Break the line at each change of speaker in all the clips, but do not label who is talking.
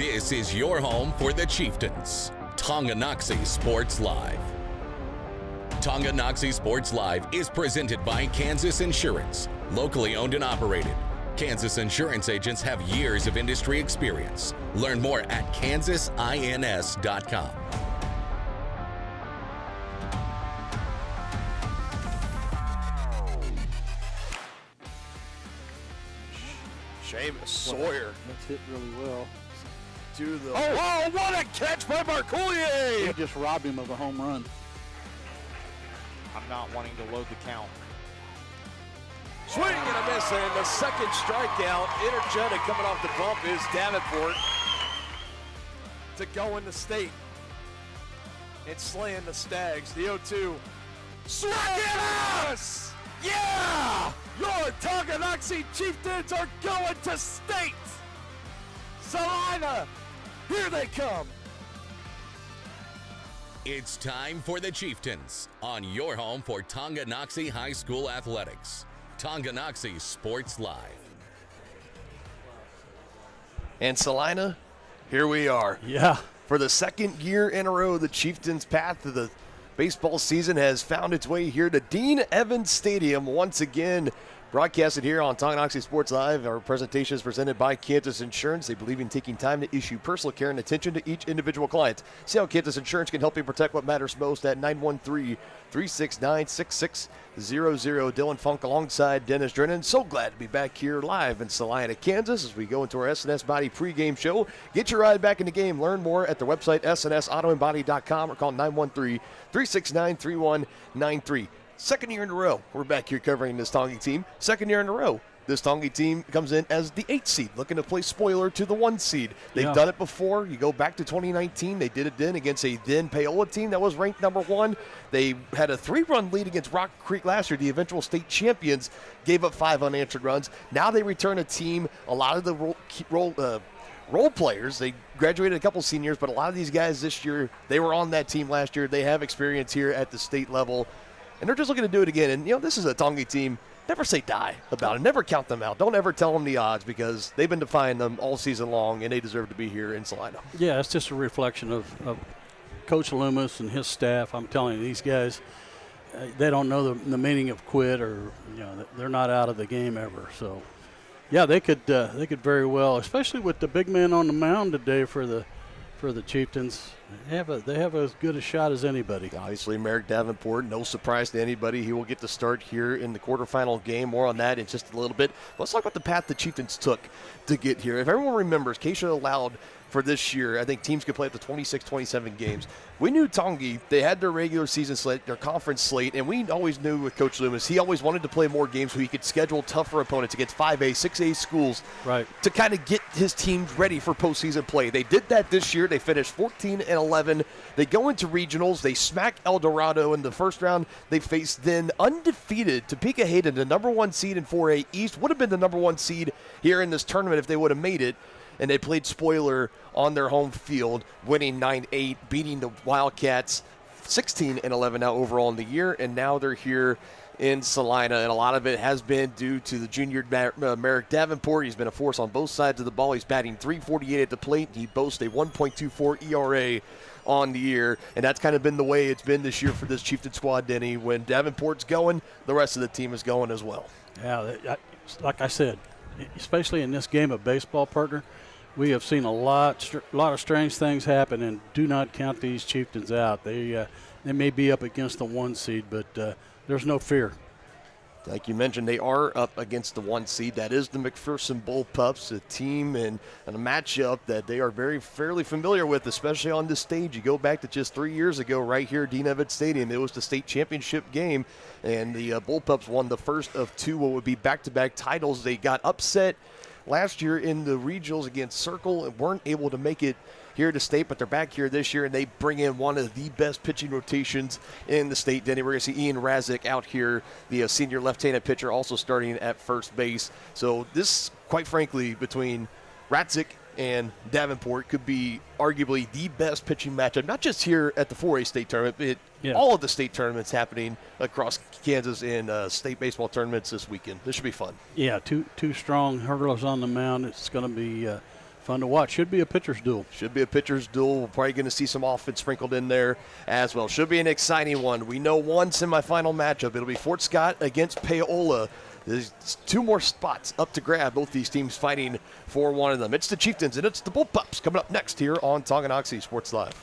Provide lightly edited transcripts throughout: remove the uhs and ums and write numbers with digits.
This is your home for the Chieftains. Tonganoxie Sports Live. Tonganoxie Sports Live is presented by Kansas Insurance, locally owned and operated. Kansas Insurance agents have years of industry experience. Learn more at kansasins.com.
Seamus Sawyer.
That's hit really well.
To the what a catch by Marcoulier!
He just robbed him of a home run.
I'm not wanting to load the count.
Swing and a miss, and the second strikeout, energetic coming off the bump, is Davenport to go in the state and slaying the Stags. The 0-2. Swing and a miss! Yeah! Your Tonganoxie Chieftains are going to state! Salina, here they come!
It's time for the Chieftains on your home for Tonganoxie High School Athletics. Tonganoxie Sports Live.
And Salina, here we are.
Yeah.
For the second year in a row, the Chieftains' path to the baseball season has found its way here to Dean Evans Stadium once again. Broadcasted here on Tonganoxie Sports Live. Our presentation is presented by Kansas Insurance. They believe in taking time to issue personal care and attention to each individual client. See how Kansas Insurance can help you protect what matters most at 913-369-6600. Dylan Funk alongside Dennis Drennan. So glad to be back here live in Salina, Kansas as we go into our S&S Body pregame show. Get your ride back in the game. Learn more at their website, snsautoandbody.com, or call 913-369-3193. Second year in a row, we're back here covering this Tongi team. Second year in a row, this Tongi team comes in as the 8 seed, looking to play spoiler to the 1 seed. They've done it before. You go back to 2019, they did it then against a then Paola team that was ranked number 1. They had a 3-run lead against Rock Creek last year, the eventual state champions, gave up 5 unanswered runs. Now they return a team, a lot of the role players, they graduated a couple seniors, but a lot of these guys this year, they were on that team last year. They have experience here at the state level. And they're just looking to do it again. And, this is a Tongi team. Never say die about it. Never count them out. Don't ever tell them the odds because they've been defying them all season long, and they deserve to be here in Salina.
Yeah, it's just a reflection of Coach Loomis and his staff. I'm telling you, these guys, they don't know the meaning of quit or, they're not out of the game ever. So, yeah, they could very well, especially with the big man on the mound today for the Chieftains. They have as good a shot as anybody.
Obviously, Merrick Davenport, no surprise to anybody. He will get to start here in the quarterfinal game. More on that in just a little bit. Let's talk about the path the Chieftains took to get here. If everyone remembers, Keisha allowed for this year, I think teams could play up to 26, 27 games. We knew Tongi, they had their regular season slate, their conference slate, and we always knew with Coach Loomis, he always wanted to play more games so he could schedule tougher opponents against 5A, 6A schools to kind of get his teams ready for postseason play. They did that this year. They finished 14-11. They go into regionals. They smack El Dorado in the first round. They faced then undefeated Topeka Hayden, the number 1 seed in 4A East, would have been the number 1 seed here in this tournament if they would have made it. And they played spoiler on their home field, winning 9-8, beating the Wildcats 16-11 now overall in the year. And now they're here in Salina, and a lot of it has been due to the junior Merrick Davenport. He's been a force on both sides of the ball. He's batting .348 at the plate. He boasts a 1.24 ERA on the year, and that's kind of been the way it's been this year for this Chieftain squad, Denny. When Davenport's going, the rest of the team is going as well.
Yeah, like I said, especially in this game of baseball, partner, we have seen a lot of strange things happen, and do not count these Chieftains out. They may be up against the 1 seed, but there's no fear.
Like you mentioned, they are up against the 1 seed. That is the McPherson Bullpups, a team and a matchup that they are fairly familiar with, especially on this stage. You go back to just 3 years ago right here at Dean Evans Stadium. It was the state championship game, and the Bullpups won the first of 2 what would be back-to-back titles. They got upset last year in the regionals against Circle and weren't able to make it here to state, but they're back here this year, and they bring in one of the best pitching rotations in the state. Denny, we're going to see Ian Razik out here, the senior left-handed pitcher, also starting at first base. So this, quite frankly, between Razik and Davenport could be arguably the best pitching matchup, not just here at the 4A state tournament, all of the state tournaments happening across Kansas in state baseball tournaments this weekend. This should be fun.
Yeah, two strong hurdlers on the mound. It's going to be Fun to watch. Should be a pitcher's duel.
Should be a pitcher's duel. We're probably going to see some offense sprinkled in there as well. Should be an exciting one. We know one semifinal matchup. It'll be Fort Scott against Paola. There's 2 more spots up to grab. Both these teams fighting for one of them. It's the Chieftains and it's the Bullpups coming up next here on Tonganoxie Sports Live.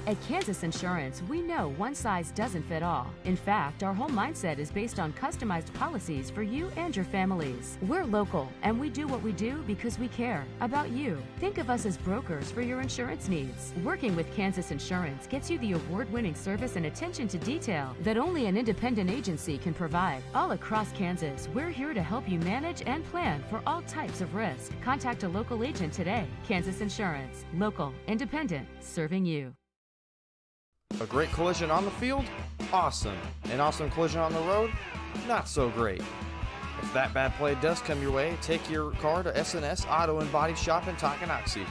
At Kansas Insurance, we know one size doesn't fit all. In fact, our whole mindset is based on customized policies for you and your families. We're local, and we do what we do because we care about you. Think of us as brokers for your insurance needs. Working with Kansas Insurance gets you the award-winning service and attention to detail that only an independent agency can provide. All across Kansas, we're here to help you manage and plan for all types of risk. Contact a local agent today. Kansas Insurance. Local, independent, serving you.
A great collision on the field? Awesome. An awesome collision on the road? Not so great. If that bad play does come your way, take your car to S&S Auto and Body Shop in Tonganoxie.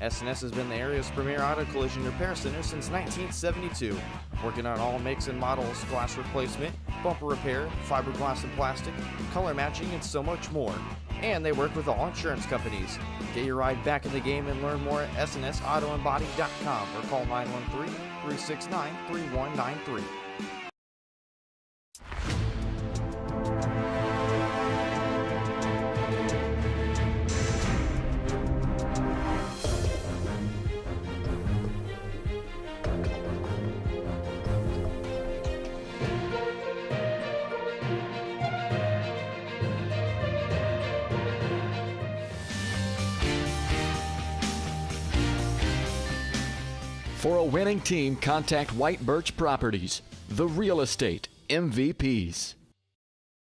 S&S has been the area's premier auto collision repair center since 1972, working on all makes and models, glass replacement, bumper repair, fiberglass and plastic, color matching, and so much more. And they work with all insurance companies. Get your ride back in the game and learn more at snsautoandbody.com or call 913-369-3193.
For a winning team, contact White Birch Properties, the real estate MVPs.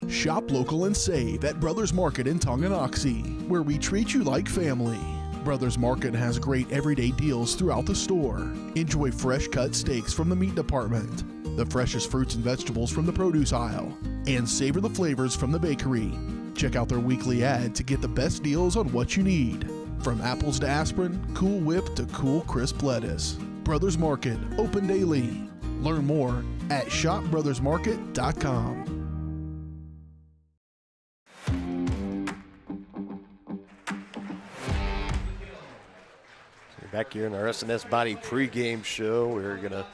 Shop local and save at Brothers Market in Tonganoxie, where we treat you like family. Brothers Market has great everyday deals throughout the store. Enjoy fresh cut steaks from the meat department, the freshest fruits and vegetables from the produce aisle, and savor the flavors from the bakery. Check out their weekly ad to get the best deals on what you need. From apples to aspirin, Cool Whip to cool crisp lettuce. Brothers Market, open daily. Learn more at shopbrothersmarket.com.
Back here in our S&S Body pregame show, we're going to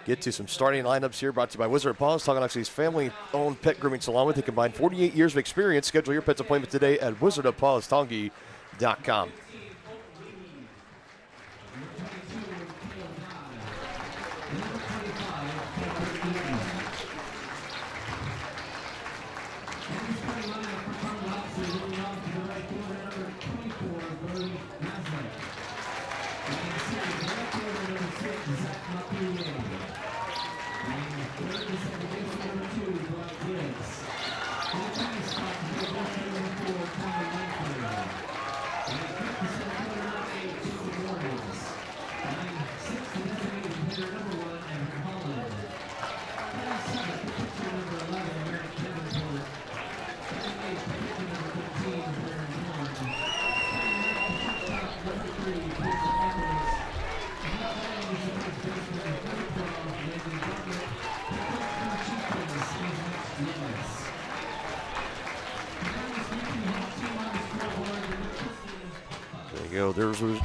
get to some starting lineups here, brought to you by Wizard of Paws, Tonganoxie's family-owned pet grooming salon with a combined 48 years of experience. Schedule your pet's appointment today at wizardofpawstongi.com.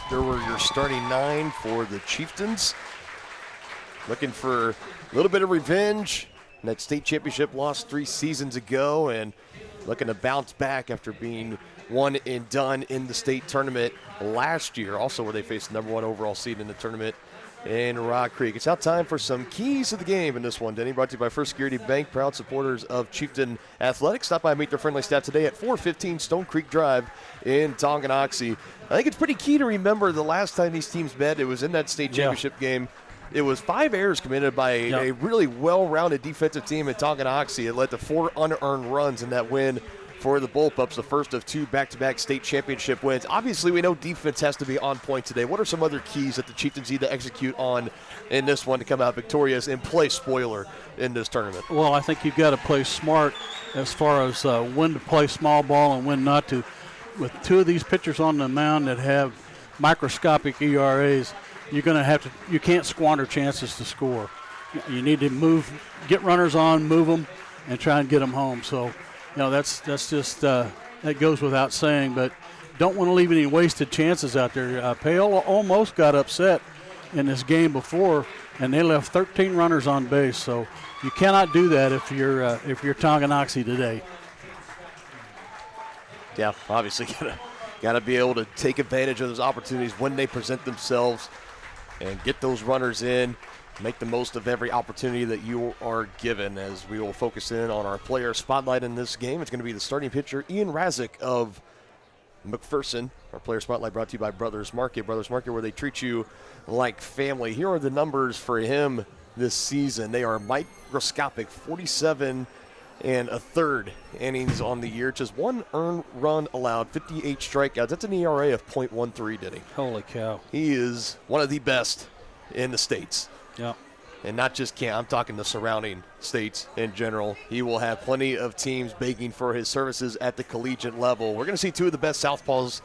There were your starting 9 for the Chieftains. Looking for a little bit of revenge. That state championship lost 3 seasons ago and looking to bounce back after being one and done in the state tournament last year, also where they faced the number 1 overall seed in the tournament in Rock Creek. It's now time for some keys to the game in this one, Denny. Brought to you by First Security Bank, proud supporters of Chieftain Athletics. Stop by and meet their friendly staff today at 415 Stone Creek Drive in Tonganoxie. I think it's pretty key to remember the last time these teams met. It was in that state championship game. It was 5 errors committed by a really well-rounded defensive team in Tonganoxie. It led to 4 unearned runs in that win for the Bullpups, the first of 2 back-to-back state championship wins. Obviously, we know defense has to be on point today. What are some other keys that the Chieftains need to execute on in this one to come out victorious and play spoiler in this tournament?
Well, I think you've got to play smart as far as when to play small ball and when not to. With 2 of these pitchers on the mound that have microscopic ERAs, you can't squander chances to score. You need to get runners on, move them, and try and get them home. So, that's just that goes without saying. But don't want to leave any wasted chances out there. Paola almost got upset in this game before, and they left 13 runners on base. So you cannot do that if you're Tonganoxie today.
Yeah, obviously gotta be able to take advantage of those opportunities when they present themselves and get those runners in. Make the most of every opportunity that you are given. As we will focus in on our player spotlight in this game, it's going to be the starting pitcher, Ian Razik of McPherson. Our player spotlight brought to you by Brothers Market. Brothers Market, where they treat you like family. Here are the numbers for him this season. They are microscopic, 47 and a third innings on the year. Just 1 earned run allowed, 58 strikeouts. That's an ERA of .13, Denny.
Holy cow.
He is one of the best in the states.
Yeah.
And not just I'm talking the surrounding states in general. He will have plenty of teams begging for his services at the collegiate level. We're going to see 2 of the best southpaws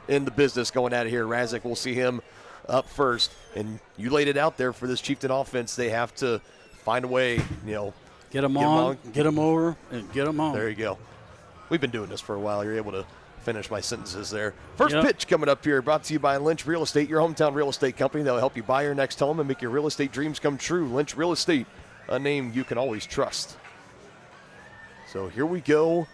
in the business going out of here. Razik, we'll see him up first. And you laid it out there for this Chieftain offense. They have to find a way,
get them on, get them over, and get them on.
There you go. We've been doing this for a while. You're able to finish my sentences there. First pitch coming up here, brought to you by Lynch Real Estate, your hometown real estate company that will help you buy your next home and make your real estate dreams come true. Lynch Real Estate, a name you can always trust. So here we go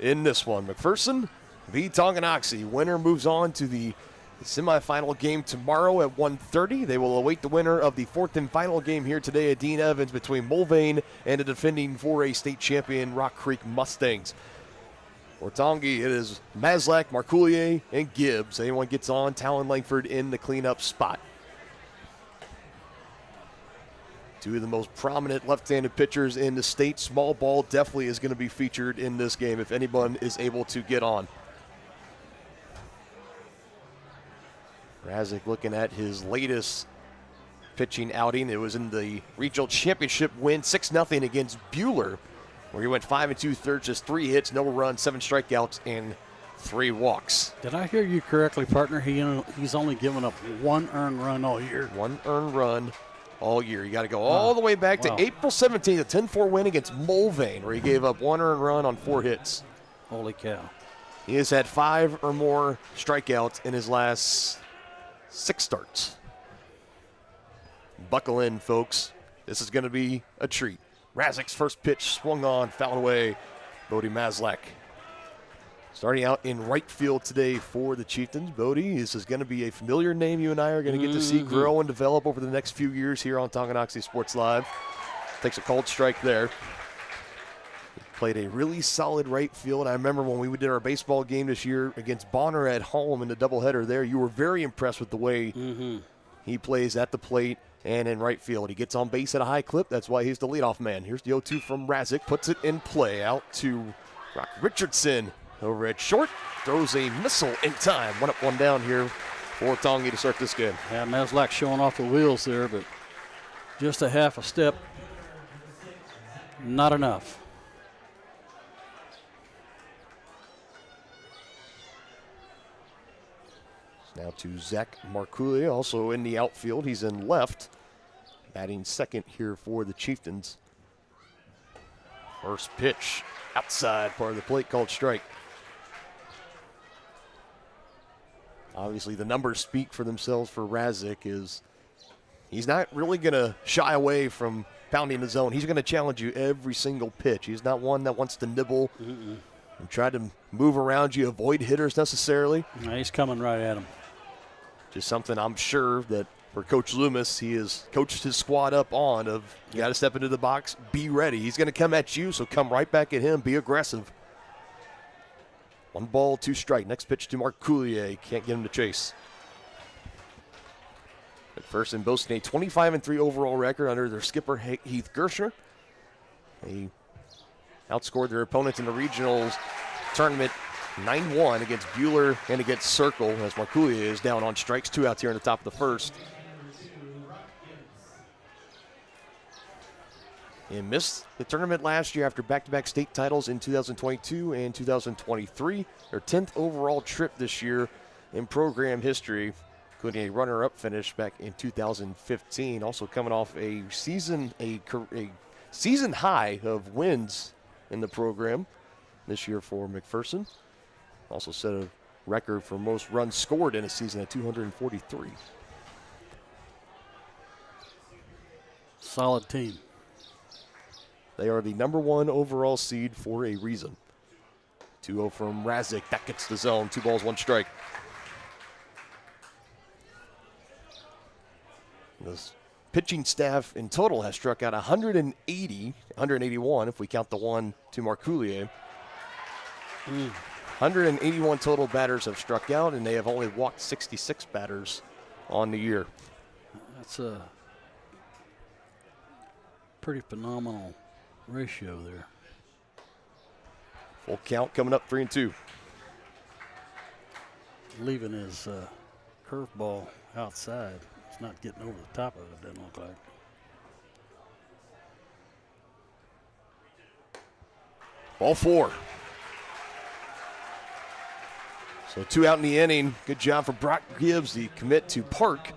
in this one. McPherson v. Tonganoxie. Winner moves on to the semifinal game tomorrow at 1:30. They will await the winner of the 4th and final game here today at Dean Evans between Mulvane and the defending 4A state champion Rock Creek Mustangs. For Tongi, it is Maslak, Marcoulier, and Gibbs. Anyone gets on, Talon Langford in the cleanup spot. 2 of the most prominent left-handed pitchers in the state. Small ball definitely is going to be featured in this game if anyone is able to get on. Razik looking at his latest pitching outing. It was in the regional championship win, 6-0 against Buhler, where he went 5 2/3, just 3 hits, no runs, 7 strikeouts, and 3 walks.
Did I hear you correctly, partner? He's only given up 1 earned run all year.
1 earned run all year. You got to go all the way back to April 17th, a 10-4 win against Mulvane, where he gave up 1 earned run on 4 hits.
Holy cow.
He has had 5 or more strikeouts in his last 6 starts. Buckle in, folks. This is going to be a treat. Razik's first pitch swung on, fouled away. Bodie Maslak. Starting out in right field today for the Chieftains. Bodie, this is going to be a familiar name you and I are going to get to see grow and develop over the next few years here on Tonganoxie Sports Live. Takes a cold strike there. Played a really solid right field. I remember when we did our baseball game this year against Bonner at home in the doubleheader there, you were very impressed with the way he plays at the plate and in right field. He gets on base at a high clip. That's why he's the leadoff man. Here's the 0-2 from Razik. Puts it in play out to Rock Richardson over at short. Throws a missile in time. 1 up, 1 down here for Tongi to start this game.
Yeah, Maslak showing off the wheels there, but just a half a step. Not enough.
Now to Zach Marcoulier, also in the outfield. He's in left, batting second here for the Chieftains. First pitch, outside part of the plate, called strike. Obviously, the numbers speak for themselves for Razik. He's not really going to shy away from pounding the zone. He's going to challenge you every single pitch. He's not one that wants to nibble and try to move around you, avoid hitters necessarily.
No, he's coming right at him.
Just something I'm sure that for Coach Loomis, he has coached his squad up on of you got to step into the box, be ready. He's going to come at you, so come right back at him, be aggressive. 1 ball, 2 strike. Next pitch to Marcoulier. Can't get him to chase. McPherson boasting a 25-3 overall record under their skipper Heath Gershner. They outscored their opponents in the regionals tournament 9-1 against Buhler and against Circle, as Marcoulier is down on strikes. 2 outs here in the top of the first. And missed the tournament last year after back-to-back state titles in 2022 and 2023. Their 10th overall trip this year in program history, including a runner-up finish back in 2015. Also coming off a season high of wins in the program this year for McPherson. Also set a record for most runs scored in a season at 243.
Solid team.
They are the #1 overall seed for a reason. 2-0 from Razik. That gets the zone. 2 balls, 1 strike. This pitching staff in total has struck out 181 if we count the one to Marcoulier. 181 total batters have struck out, and they have only walked 66 batters on the year.
That's a pretty phenomenal ratio there.
Full count coming up, 3-2.
Leaving his curveball outside. It's not getting over the top of it, doesn't look like.
Ball 4. So 2 out in the inning. Good job for Brock Gibbs, the commit to Park.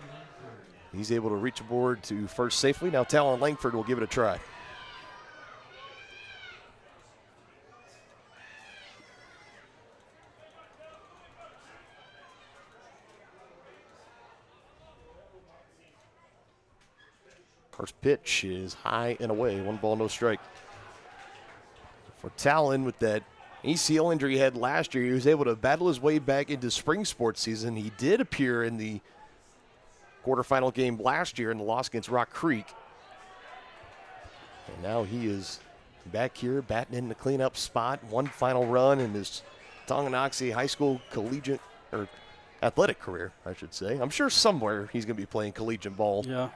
He's able to reach aboard to first safely. Now Talon Langford will give it a try. First pitch is high and away. 1 ball, no strike. For Talon, with that ACL injury he had last year, he was able to battle his way back into spring sports season. He did appear in the quarterfinal game last year in the loss against Rock Creek. And now he is back here batting in the cleanup spot. 1 final run in his Tonganoxie high school collegiate or athletic career, I should say. I'm sure somewhere he's going to be playing collegiate ball.
Yeah,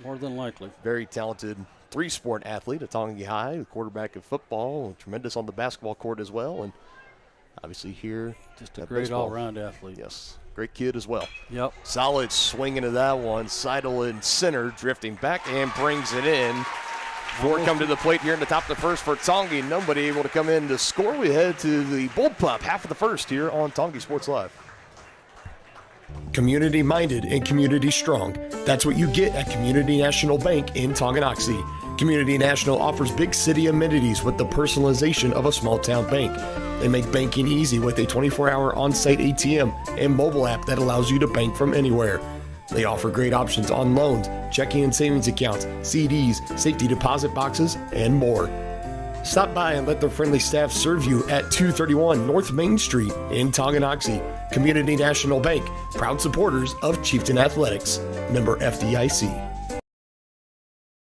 more than likely.
Very talented 3-sport athlete at Tonganoxie High, a quarterback of football, tremendous on the basketball court as well, and obviously here.
Just a great all-around athlete.
Yes, great kid as well.
Yep.
Solid swing into that one. Seidel in center, drifting back and brings it in. 4 come to the plate here in the top of the first for Tongi. Nobody able to come in to score. We head to the Bullpup, half of the first here on Tongi Sports Live.
Community minded and community strong. That's what you get at Community National Bank in Tonganoxie. Community National offers big city amenities with the personalization of a small town bank. They make banking easy with a 24-hour on-site ATM and mobile app that allows you to bank from anywhere. They offer great options on loans, checking and savings accounts, CDs, safety deposit boxes, and more. Stop by and let their friendly staff serve you at 231 North Main Street in Tonganoxie. Community National Bank, proud supporters of Chieftain Athletics. Member FDIC.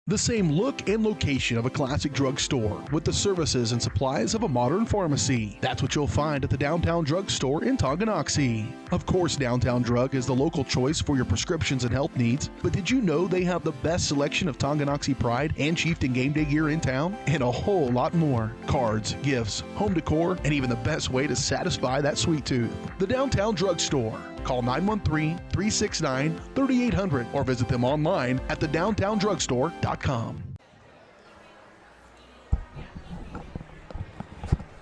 The same look and location of a classic drugstore with the services and supplies of a modern pharmacy. That's what you'll find at the Downtown Drug Store in Tonganoxie. Of course, Downtown Drug is the local choice for your prescriptions and health needs, but did you know they have the best selection of Tonganoxie Pride and Chieftain game day gear in town? And a whole lot more. Cards, gifts, home decor, and even the best way to satisfy that sweet tooth. The Downtown Drug Store. Call 913-369-3800 or visit them online at thedowntowndrugstore.com.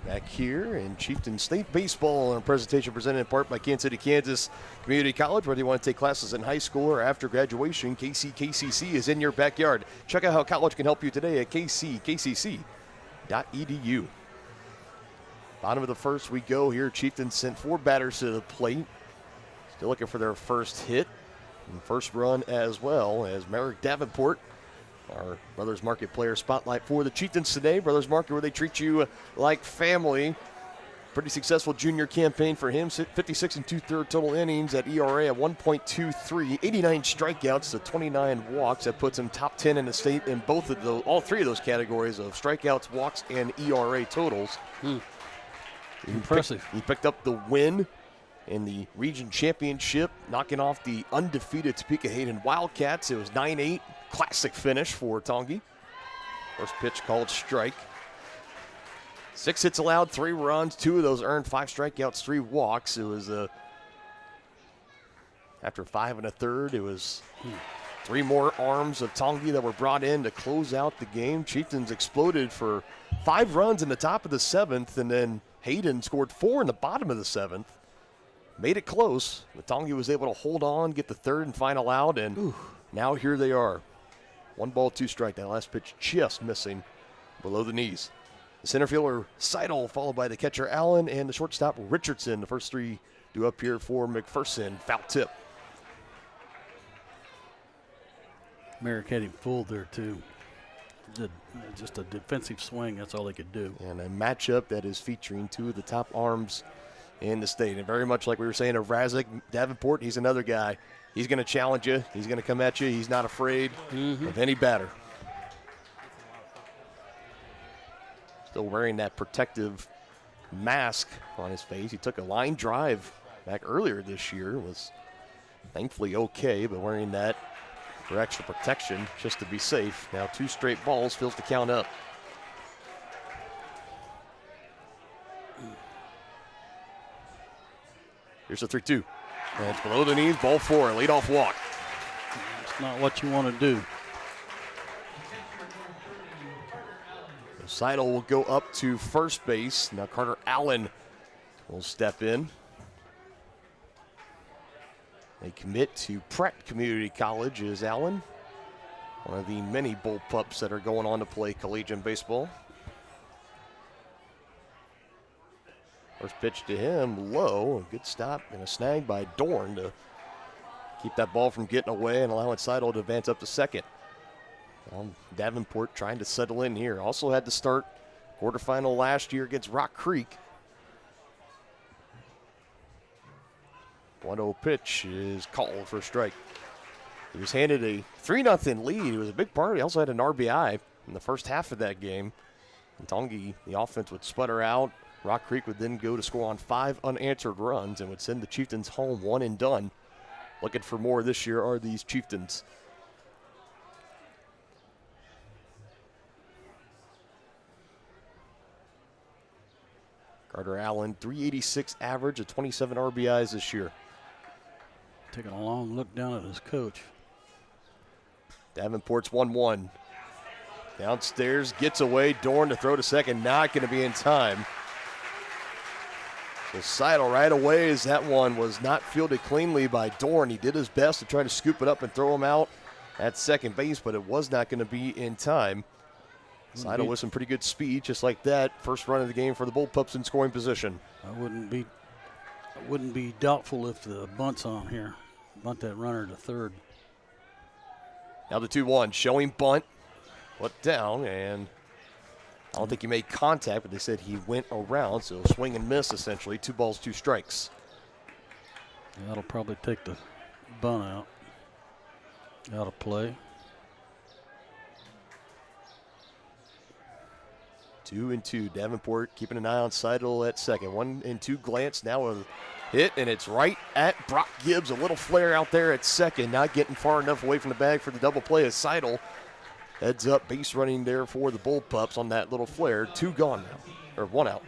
Back here in Chieftain State Baseball, and a presentation presented in part by Kansas City, Kansas Community College. Whether you want to take classes in high school or after graduation, KCC is in your backyard. Check out how college can help you today at kckcc.edu. Bottom of the first we go here. Chieftain sent 4 batters to the plate. Still looking for their first hit and first run as well as Merrick Davenport, our Brothers Market player spotlight for the Chieftains today. Brothers Market, where they treat you like family. Pretty successful junior campaign for him. 56 2/3 total innings at ERA at 1.23, 89 strikeouts to 29 walks. That puts him top 10 in the state in all 3 of those categories of strikeouts, walks, and ERA totals.
Impressive.
He picked up the win in the region championship, knocking off the undefeated Topeka Hayden Wildcats. It was 9-8, classic finish for Tongi. First pitch called strike. 6 hits allowed, 3 runs, 2 of those earned, 5 strikeouts, 3 walks. It was after 5 1/3, it was 3 more arms of Tongi that were brought in to close out the game. Chieftains exploded for 5 runs in the top of the 7th, and then Hayden scored 4 in the bottom of the 7th. Made it close, but Tongi was able to hold on, get the 3rd and final out, and now here they are. 1 ball, 2 strike. That last pitch just missing below the knees. The center fielder, Seidel, followed by the catcher, Allen, and the shortstop, Richardson. The first 3 due up here for McPherson. Foul tip.
Merrick had him fooled there, too. Just a defensive swing, that's all they could do.
And a matchup that is featuring two of the top arms in the state. And very much like we were saying of Razik, Davenport, he's another guy. He's going to challenge you. He's going to come at you. He's not afraid of any batter. Still wearing that protective mask on his face. He took a line drive back earlier this year. Was thankfully okay, but wearing that for extra protection just to be safe. Now 2 straight balls, fills the count up. Here's the 3-2. And it's below the knees, ball 4, leadoff walk.
It's not what you want to do.
Seidel will go up to first base. Now Carter Allen will step in. They commit to Pratt Community College is Allen, one of the many Bullpups that are going on to play collegiate baseball. First pitch to him, low. A good stop and a snag by Dorn to keep that ball from getting away and allowing Seidel to advance up to second. Davenport trying to settle in here. Also had to start quarterfinal last year against Rock Creek. 1-0 pitch is called for a strike. He was handed a 3-0 lead. It was a big part. He also had an RBI in the first half of that game. And Tongi, the offense would sputter out. Rock Creek would then go to score on 5 unanswered runs and would send the Chieftains home 1 and done. Looking for more this year are these Chieftains. Carter Allen, 386 average, of 27 RBIs this year.
Taking a long look down at his coach.
Davenport's 1-1. Downstairs, gets away. Dorn to throw to second, not going to be in time. So Seidel right away as that one was not fielded cleanly by Dorn. He did his best to try to scoop it up and throw him out at second base, but it was not going to be in time. Seidel with some pretty good speed, just like that. First run of the game for the Bullpups in scoring position.
I wouldn't be doubtful if the bunt's on here. Bunt that runner to third.
Now the 2-1, showing bunt, put down, and I don't think he made contact, but they said he went around, so swing and miss essentially. 2 balls, 2 strikes.
That'll probably take the bunt out of play.
2-2. Davenport keeping an eye on Seidel at second. 1-2 glance. Now a hit, and it's right at Brock Gibbs. A little flare out there at second. Not getting far enough away from the bag for the double play as Seidel heads up, base running there for the Bullpups on that little flare. 2 gone now, or 1 out.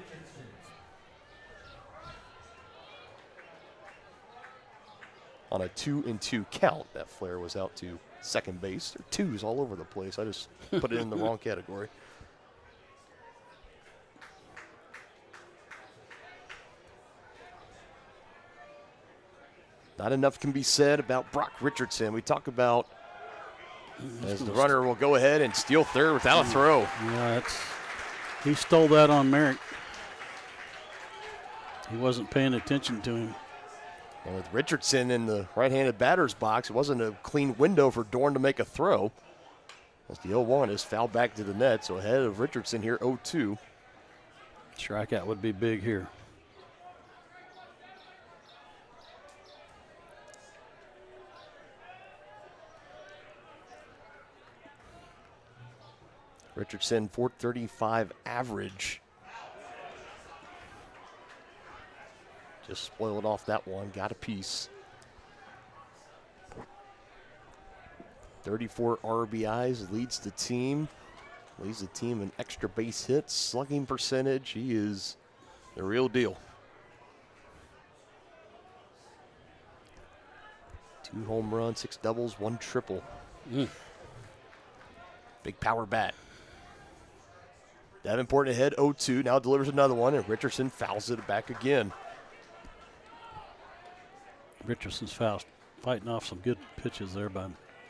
On a 2-2 count, that flare was out to second base. There are 2s all over the place. I just put it in the wrong category. Not enough can be said about Brock Richardson. We talk about as the runner will go ahead and steal third without a throw.
Yeah, he stole that on Merrick. He wasn't paying attention to him.
And with Richardson in the right-handed batter's box, it wasn't a clean window for Dorn to make a throw. As the 0-1 is fouled back to the net, so ahead of Richardson here, 0-2.
Strikeout would be big here.
Richardson, 435 average. Just spoiled off that one, got a piece. 34 RBIs, leads the team in extra base hits, slugging percentage. He is the real deal. 2 home runs, 6 doubles, 1 triple. Big power bat. Davenport ahead, 0-2, now delivers another one, and Richardson fouls it back again.
Richardson's fighting off some good pitches there by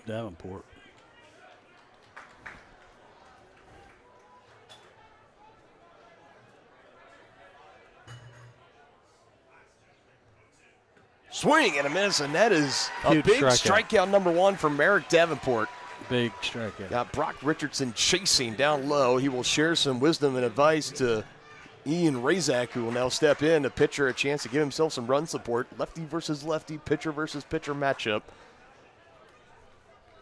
Davenport.
Swing and a miss, and that is a
Huge
big
strikeout.
strikeout number one for Merrick Davenport.
Big strikeout.
Got Brock Richardson chasing down low. He will share some wisdom and advice to Ian Razak, who will now step in. The pitcher a chance to give himself some run support. Lefty versus lefty, pitcher versus pitcher matchup.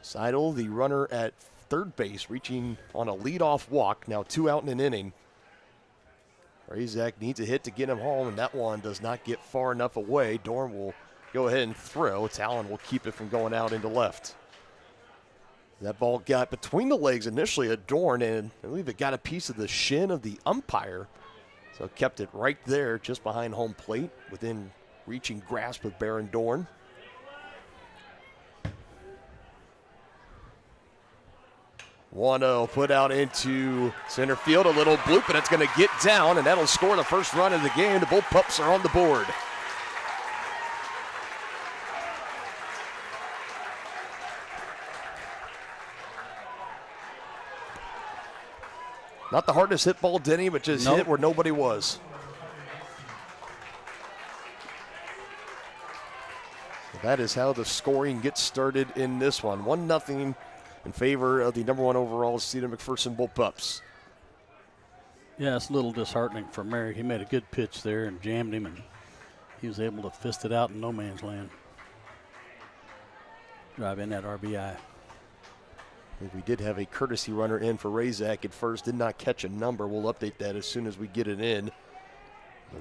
Seidel, the runner at third base, reaching on a leadoff walk. Now 2 out in an inning. Razak needs a hit to get him home, and that one does not get far enough away. Dorn will go ahead and throw. Talon will keep it from going out into left. That ball got between the legs initially of Dorn, and I believe it got a piece of the shin of the umpire. So kept it right there just behind home plate within reaching grasp of Baron Dorn. One-0 put out into center field. A little bloop, and it's going to get down, and that'll score the first run of the game. The Bullpups are on the board. Not the hardest hit ball, Denny, but just hit where nobody was. So that is how the scoring gets started in this one. 1-0 in favor of the number 1 overall seeded McPherson Bullpups.
Yeah, it's a little disheartening for Merrick. He made a good pitch there and jammed him, and he was able to fist it out in no man's land. Drive in that RBI.
We did have a courtesy runner in for Razak at first. Did not catch a number. We'll update that as soon as we get it in.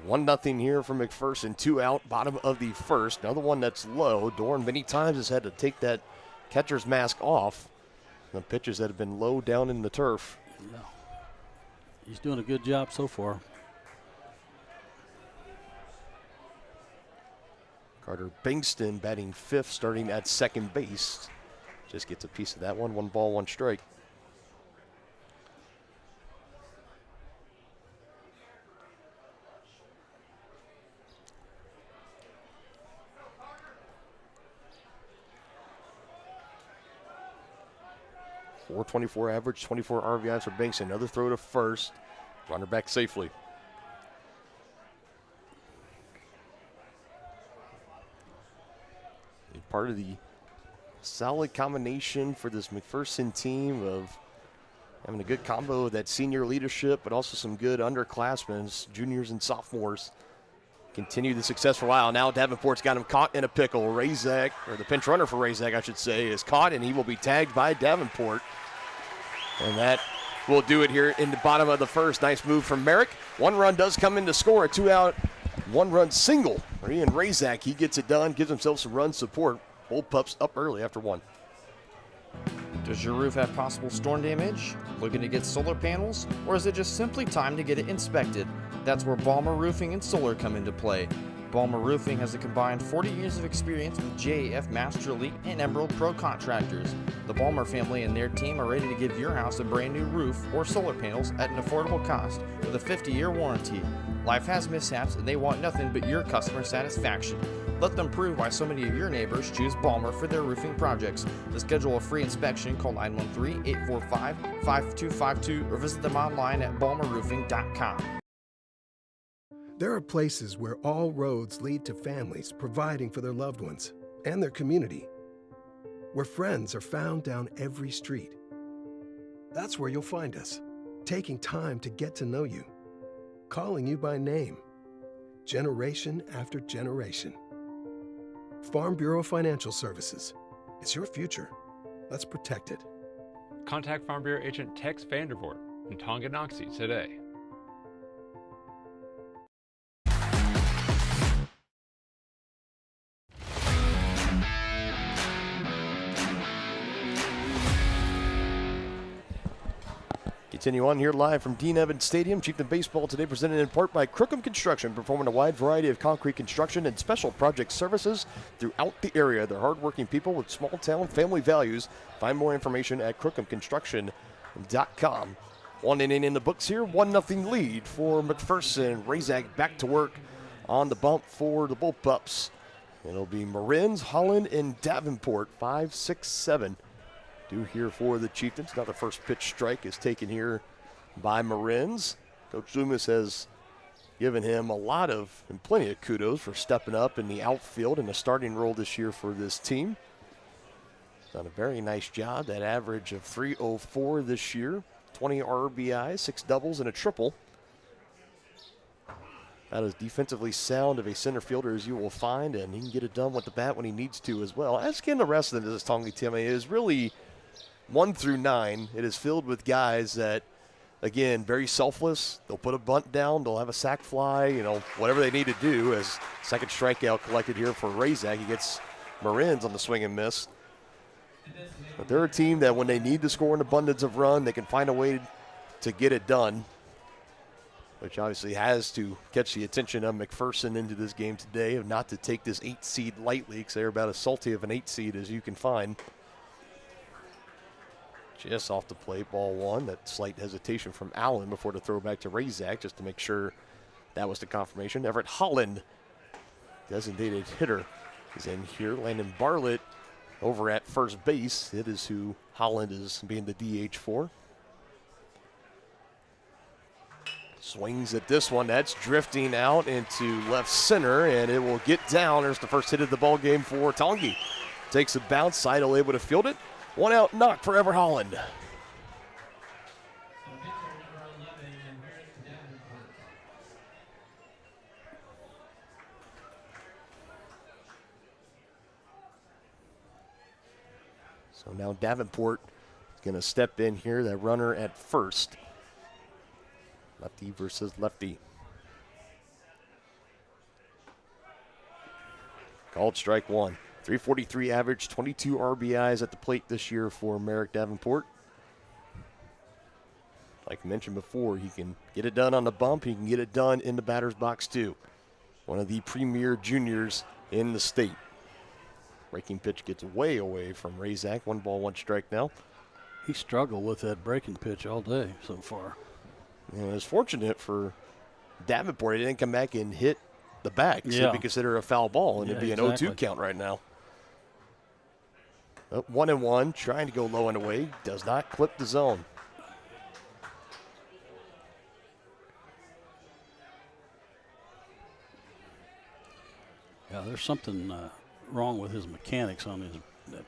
1-0 here from McPherson. 2 out, bottom of the first. Another one that's low. Dorn many times has had to take that catcher's mask off. The pitches that have been low down in the turf.
Yeah. He's doing a good job so far.
Carter Bankston batting fifth, starting at second base. Just gets a piece of that one. 1 ball, 1 strike. .424 average, 24 RBIs for Bankston. Another throw to first. Runner back safely. Part of the solid combination for this McPherson team of having a good combo of that senior leadership, but also some good underclassmen, juniors and sophomores. Continue the success for a while. Now Davenport's got him caught in a pickle. Razak, or the pinch runner for Razak, I should say, is caught, and he will be tagged by Davenport. And that will do it here in the bottom of the first. Nice move from Merrick. 1 run does come in to score. A 2 out, 1 run single for Ian Razak. He gets it done, gives himself some run support. Bullpups up early after 1.
Does your roof have possible storm damage? Looking to get solar panels? Or is it just simply time to get it inspected? That's where Balmer Roofing and Solar come into play. Balmer Roofing has a combined 40 years of experience with JAF Master Elite and Emerald Pro contractors. The Balmer family and their team are ready to give your house a brand new roof or solar panels at an affordable cost with a 50-year warranty. Life has mishaps and they want nothing but your customer satisfaction. Let them prove why so many of your neighbors choose Balmer for their roofing projects. To schedule a free inspection, call 913-845-5252 or visit them online at balmerroofing.com.
There are places where all roads lead to families providing for their loved ones and their community, where friends are found down every street. That's where you'll find us, taking time to get to know you, calling you by name, generation after generation. Farm Bureau Financial Services. It's your future. Let's protect it.
Contact Farm Bureau agent Tex Vandervoort in Tonganoxie today.
Continue on here live from Dean Evans Stadium. Chieftain Baseball today presented in part by Crookham Construction, performing a wide variety of concrete construction and special project services throughout the area. They're hardworking people with small town family values. Find more information at crookhamconstruction.com. 1 inning in the books here, 1-0 lead for McPherson. Razak back to work on the bump for the Bullpups. It'll be Marins, Holland, and Davenport, 5, 6, 7. Due here for the Chieftains. Now the first pitch strike is taken here by Marins. Coach Loomis has giving him a lot of and plenty of kudos for stepping up in the outfield in the starting role this year for this team. Done a very nice job. That average of .304 this year, 20 RBIs, 6 doubles, and a triple. About as defensively sound of a center fielder as you will find, and he can get it done with the bat when he needs to as well. As can the rest of this Tongi team is really 1 through 9. It is filled with guys that, again, very selfless. They'll put a bunt down. They'll have a sac fly, whatever they need to do. As second strikeout collected here for Razak. He gets Marins on the swing and miss. But they're a team that when they need to score an abundance of run, they can find a way to get it done, which obviously has to catch the attention of McPherson into this game today, of not to take this 8 seed lightly, because they're about as salty of an 8 seed as you can find. Just off the plate, ball 1. That slight hesitation from Allen before the throw back to Razak, just to make sure that was the confirmation. Everett Holland, designated hitter, is in here. Landon Bartlett over at first base. It is who Holland is being the DH for. Swings at this one. That's drifting out into left center, and it will get down. There's the first hit of the ball game for Tongi. Takes a bounce. Seidel able to field it. 1 out knock for Everett Holland. So now Davenport is going to step in here, that runner at first. Lefty versus lefty. Called strike 1. .343 average, 22 RBIs at the plate this year for Merrick Davenport. Like I mentioned before, he can get it done on the bump. He can get it done in the batter's box too. One of the premier juniors in the state. Breaking pitch gets way away from Razak. 1 ball, 1 strike now.
He struggled with that breaking pitch all day so far.
And it's fortunate for Davenport. He didn't come back and hit the back. So it'd be considered a foul ball, and it'd be an 0-2 count right now. 1-1, trying to go low and away. Does not clip the zone.
Yeah, there's something wrong with his mechanics on that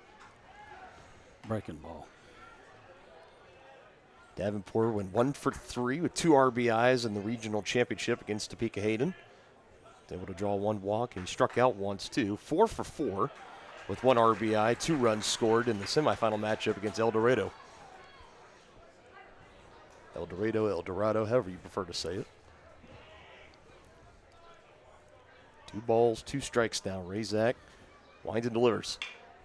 breaking ball.
Davenport went 1 for 3 with 2 RBIs in the regional championship against Topeka Hayden. Able to draw 1 walk, and he struck out once too. 4 for 4 with 1 RBI, 2 runs scored in the semifinal matchup against El Dorado. El Dorado, however you prefer to say it. 2 balls, 2 strikes now. Razak winds and delivers.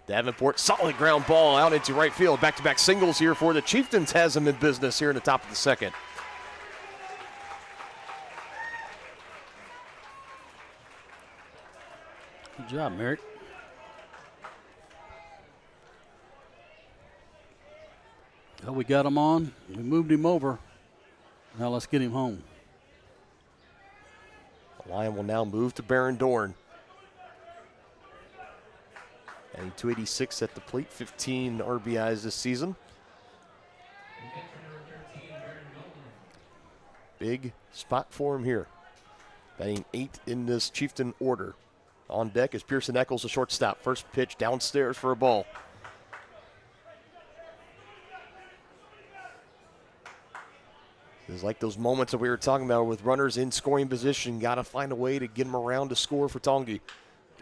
Davenport, solid ground ball out into right field. Back-to-back singles here for the Chieftains. Has them in business here in the top of the second.
Good job, Merrick. Well, we got him on. We moved him over. Now let's get him home.
The line will now move to Baron Dorn. And 286 at the plate, 15 RBIs this season. Big spot for him here. Batting 8 in this Chieftain order. On deck is Pearson Eccles, the shortstop. First pitch downstairs for a ball. It's like those moments that we were talking about with runners in scoring position. Got to find a way to get them around to score for Tongi.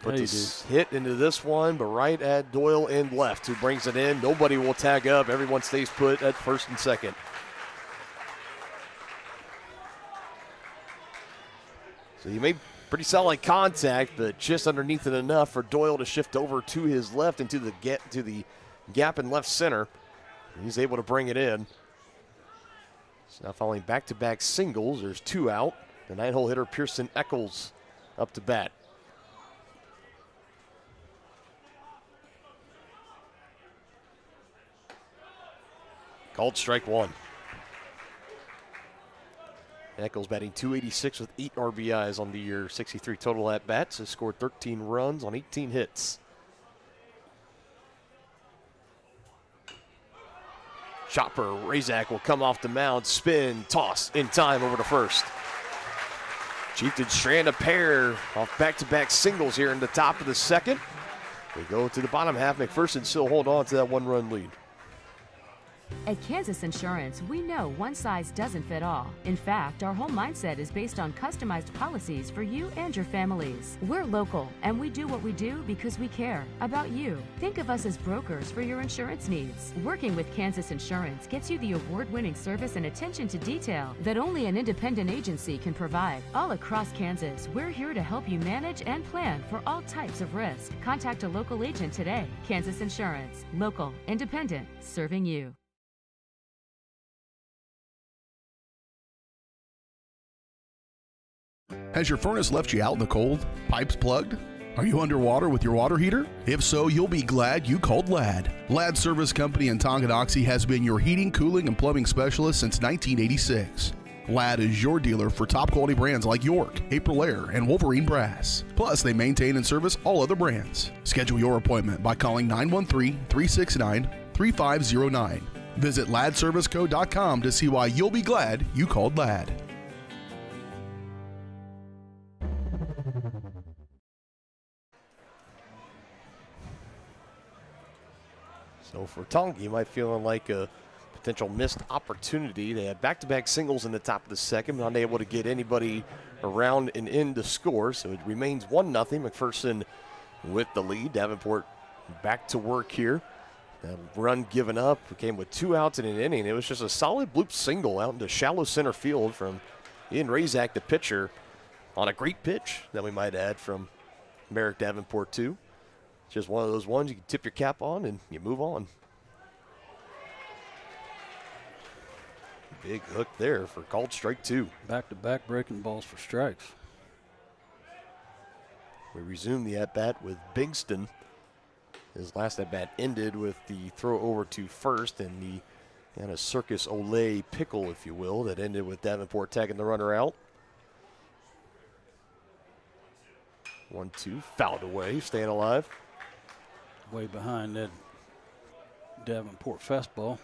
Put this hit into this one, but right at Doyle and left, who brings it in. Nobody will tag up. Everyone stays put at first and second. So he made pretty solid contact, but just underneath it enough for Doyle to shift over to his left into the gap in left center. He's able to bring it in. So now following back-to-back singles, there's 2 out. The 9-hole hitter Pearson Eccles up to bat. Called strike 1. Eccles batting .286 with 8 RBIs on the year, 63 total at-bats. Has scored 13 runs on 18 hits. Chopper, Razak will come off the mound, spin, toss in time over to first. Chieftains strand a pair off back-to-back singles here in the top of the second. We go to the bottom half. McPherson still hold on to that one-run lead.
At Kansas Insurance, we know one size doesn't fit all. In fact, our whole mindset is based on customized policies for you and your families. We're local, and we do what we do because we care about you. Think of us as brokers for your insurance needs. Working with Kansas Insurance gets you the award-winning service and attention to detail that only an independent agency can provide. All across Kansas, we're here to help you manage and plan for all types of risk. Contact a local agent today. Kansas Insurance. Local, independent, serving you.
Has your furnace left you out in the cold? Pipes plugged? Are you underwater with your water heater? If so, you'll be glad you called Ladd. Ladd Service Company in Tonganoxie has been your heating, cooling, and plumbing specialist since 1986. Ladd is your dealer for top quality brands like York, Aprilaire, and Wolverine Brass. Plus, they maintain and service all other brands. Schedule your appointment by calling 913-369-3509. Visit LaddServiceCo.com to see why you'll be glad you called Ladd.
So for Tonga, you might feel like a potential missed opportunity. They had back-to-back singles in the top of the second, but unable to get anybody around and in to score. So it remains 1-0. McPherson with the lead. Davenport back to work here. That run given up came with 2 outs in an inning. It was just a solid bloop single out into shallow center field from Ian Razak, the pitcher, on a great pitch that we might add from Merrick Davenport too. Just one of those ones you can tip your cap on and you move on. Big hook there for called strike 2.
Back-to-back breaking balls for strikes.
We resume the at-bat with Bigston. His last at-bat ended with the throw over to first and the kind of Circus Olay pickle, if you will, that ended with Davenport tagging the runner out. 1-2, fouled away, staying alive.
Way behind that Davenport fastball.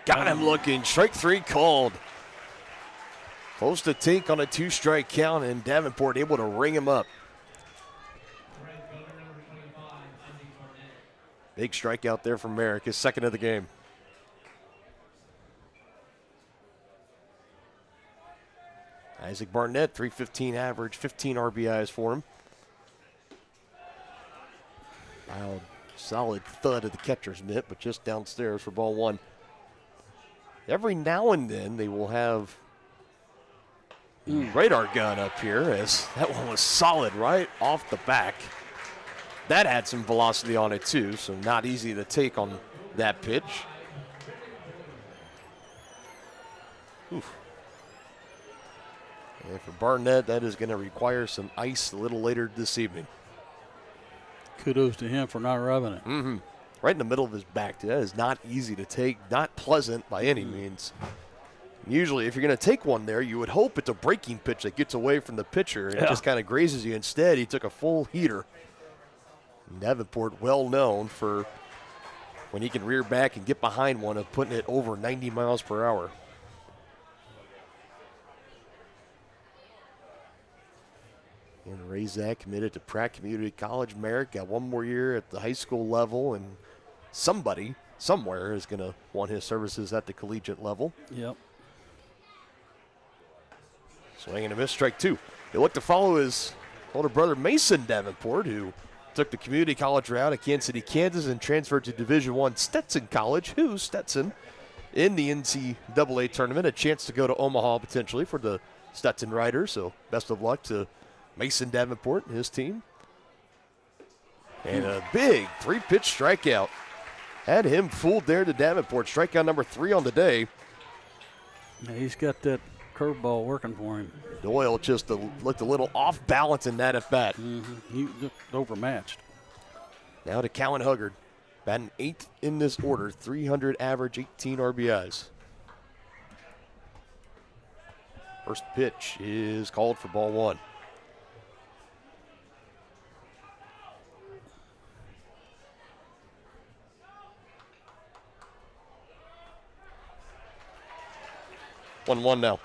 Got him looking. Strike 3 called. Close to Tink on a 2-strike count, and Davenport able to ring him up. Big strikeout there from Merrick, his second of the game. Isaac Barnett, .315 average, 15 RBIs for him. Wild, solid thud of the catcher's mitt, but just downstairs for ball 1. Every now and then they will have the radar gun up here, as that one was solid right off the back. That had some velocity on it too, so not easy to take on that pitch. Oof. And for Barnett, that is going to require some ice a little later this evening.
Kudos to him for not rubbing it.
Mm-hmm. Right in the middle of his back. That is not easy to take, not pleasant by any means. Usually, if you're going to take one there, you would hope it's a breaking pitch that gets away from the pitcher and it just kind of grazes you. Instead, he took a full heater. Davenport, well known for when he can rear back and get behind one of putting it over 90 miles per hour. And Razak committed to Pratt Community College. Merrick got one more year at the high school level, and somebody, somewhere, is going to want his services at the collegiate level.
Yep.
Swing and a miss, strike 2. He looked to follow his older brother Mason Davenport, who took the community college route at Kansas City, Kansas, and transferred to Division I Stetson College, who Stetson in the NCAA tournament, a chance to go to Omaha potentially for the Stetson Riders. So best of luck to Mason Davenport and his team. And a big 3-pitch strikeout. Had him fooled there to Davenport. Strikeout number 3 on the day.
Yeah, he's got that curveball working for him.
Doyle just looked a little off balance in that at bat.
He looked overmatched.
Now to Cowan Huggard. Batting 8th in this order. 300 average, 18 RBIs. First pitch is called for ball 1. 1-1 now.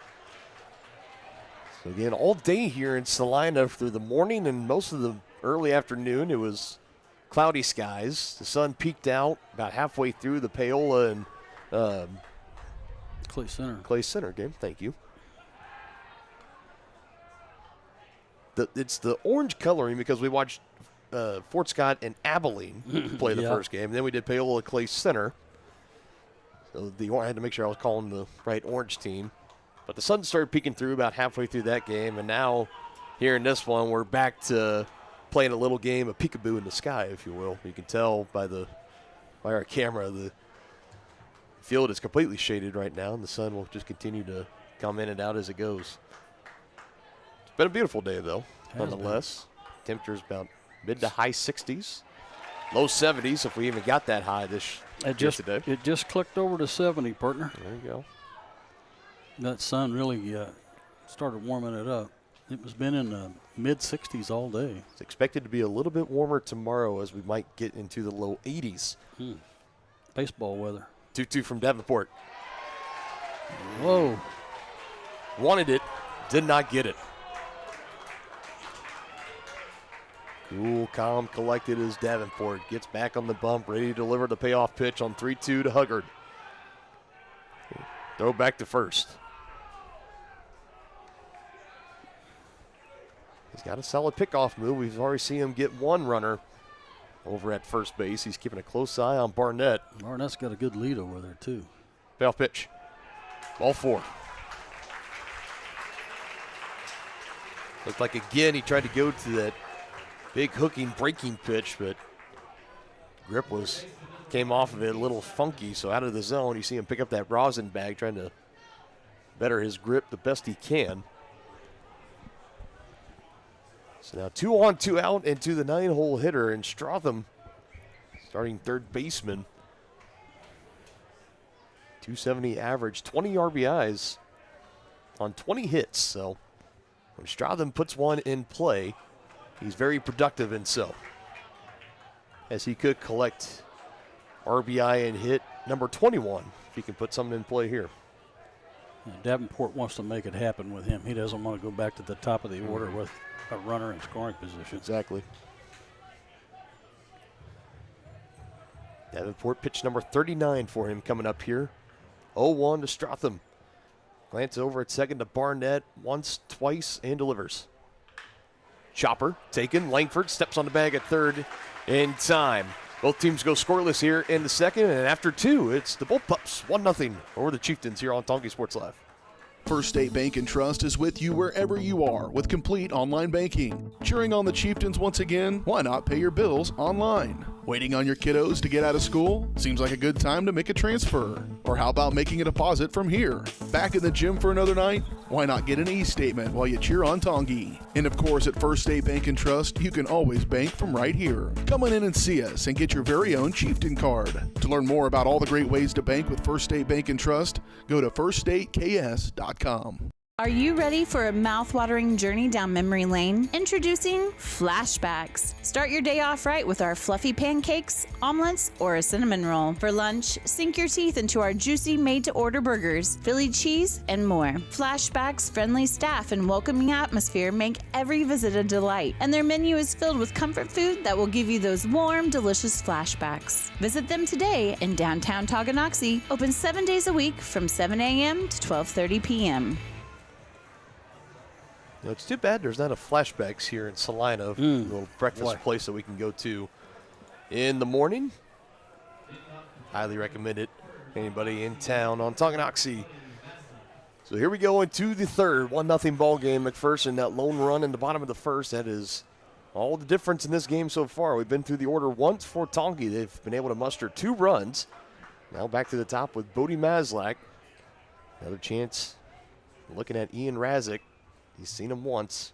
So again, all day here in Salina through the morning and most of the early afternoon, it was cloudy skies. The sun peaked out about halfway through the Paola and Clay Center game. Thank you. It's the orange coloring because we watched Fort Scott and Abilene play the first game. And then we did Paola Clay Center. So I had to make sure I was calling the right orange team. But the sun started peeking through about halfway through that game. And now here in this one, we're back to playing a little game of peekaboo in the sky, if you will. You can tell by our camera, the field is completely shaded right now. And the sun will just continue to come in and out as it goes. It's been a beautiful day, though, nonetheless. Temperatures about mid to high 60s. Low 70s if we even got that high today.
It just clicked over to 70, partner.
There you go.
That sun really started warming it up. It was been in the mid-60s all day.
It's expected to be a little bit warmer tomorrow as we might get into the low 80s.
Baseball weather.
2-2 from Davenport.
Whoa.
Wanted it, did not get it. Cool, calm, collected as Davenport gets back on the bump, ready to deliver the payoff pitch on 3-2 to Huggard. Throw back to first. He's got a solid pickoff move. We've already seen him get one runner over at first base. He's keeping a close eye on Barnett.
Barnett's got a good lead over there, too.
Payoff pitch. Ball 4. Looked like again he tried to go to that big hooking, breaking pitch, but grip came off of it a little funky, so out of the zone. You see him pick up that rosin bag, trying to better his grip the best he can. So now 2 on, 2 out into the 9-hole hitter, and Stratham, starting third baseman. 270 average, 20 RBIs on 20 hits. So when Stratham puts one in play, he's very productive, and so as he could collect RBI and hit number 21 if he can put something in play here.
Davenport wants to make it happen with him. He doesn't want to go back to the top of the order with a runner in scoring position.
Exactly. Davenport pitch number 39 for him coming up here. 0-1 to Stratham. Glance over at second to Barnett once, twice, and delivers. Chopper taken. Langford steps on the bag at third in time. Both teams go scoreless here in the second, and after 2, it's the Bullpups 1-0 over the Chieftains here on Tongi Sports Live.
First State Bank and Trust is with you wherever you are with complete online banking. Cheering on the Chieftains once again? Why not pay your bills online? Waiting on your kiddos to get out of school? Seems like a good time to make a transfer. Or how about making a deposit from here? Back in the gym for another night? Why not get an e-statement while you cheer on Tongi? And of course, at First State Bank and Trust, you can always bank from right here. Come on in and see us and get your very own Chieftain card. To learn more about all the great ways to bank with First State Bank and Trust, go to firststateks.com.
Are you ready for a mouth-watering journey down memory lane? Introducing Flashbacks. Start your day off right with our fluffy pancakes, omelets, or a cinnamon roll. For lunch, sink your teeth into our juicy made-to-order burgers, Philly cheese, and more. Flashbacks' friendly staff and welcoming atmosphere make every visit a delight, and their menu is filled with comfort food that will give you those warm, delicious flashbacks. Visit them today in downtown Tonganoxie, open 7 days a week from 7 a.m. to 12:30 p.m.
You know, it's too bad there's not a Flashbacks here in Salina, a little breakfast place that we can go to in the morning. Highly recommend it. Anybody in town on Tonganoxie. So here we go into the third, 1-0 ball game. McPherson, that lone run in the bottom of the first. That is all the difference in this game so far. We've been through the order once for Tongi. They've been able to muster 2 runs. Now back to the top with Bodie Maslak. Another chance looking at Ian Razik. He's seen him once.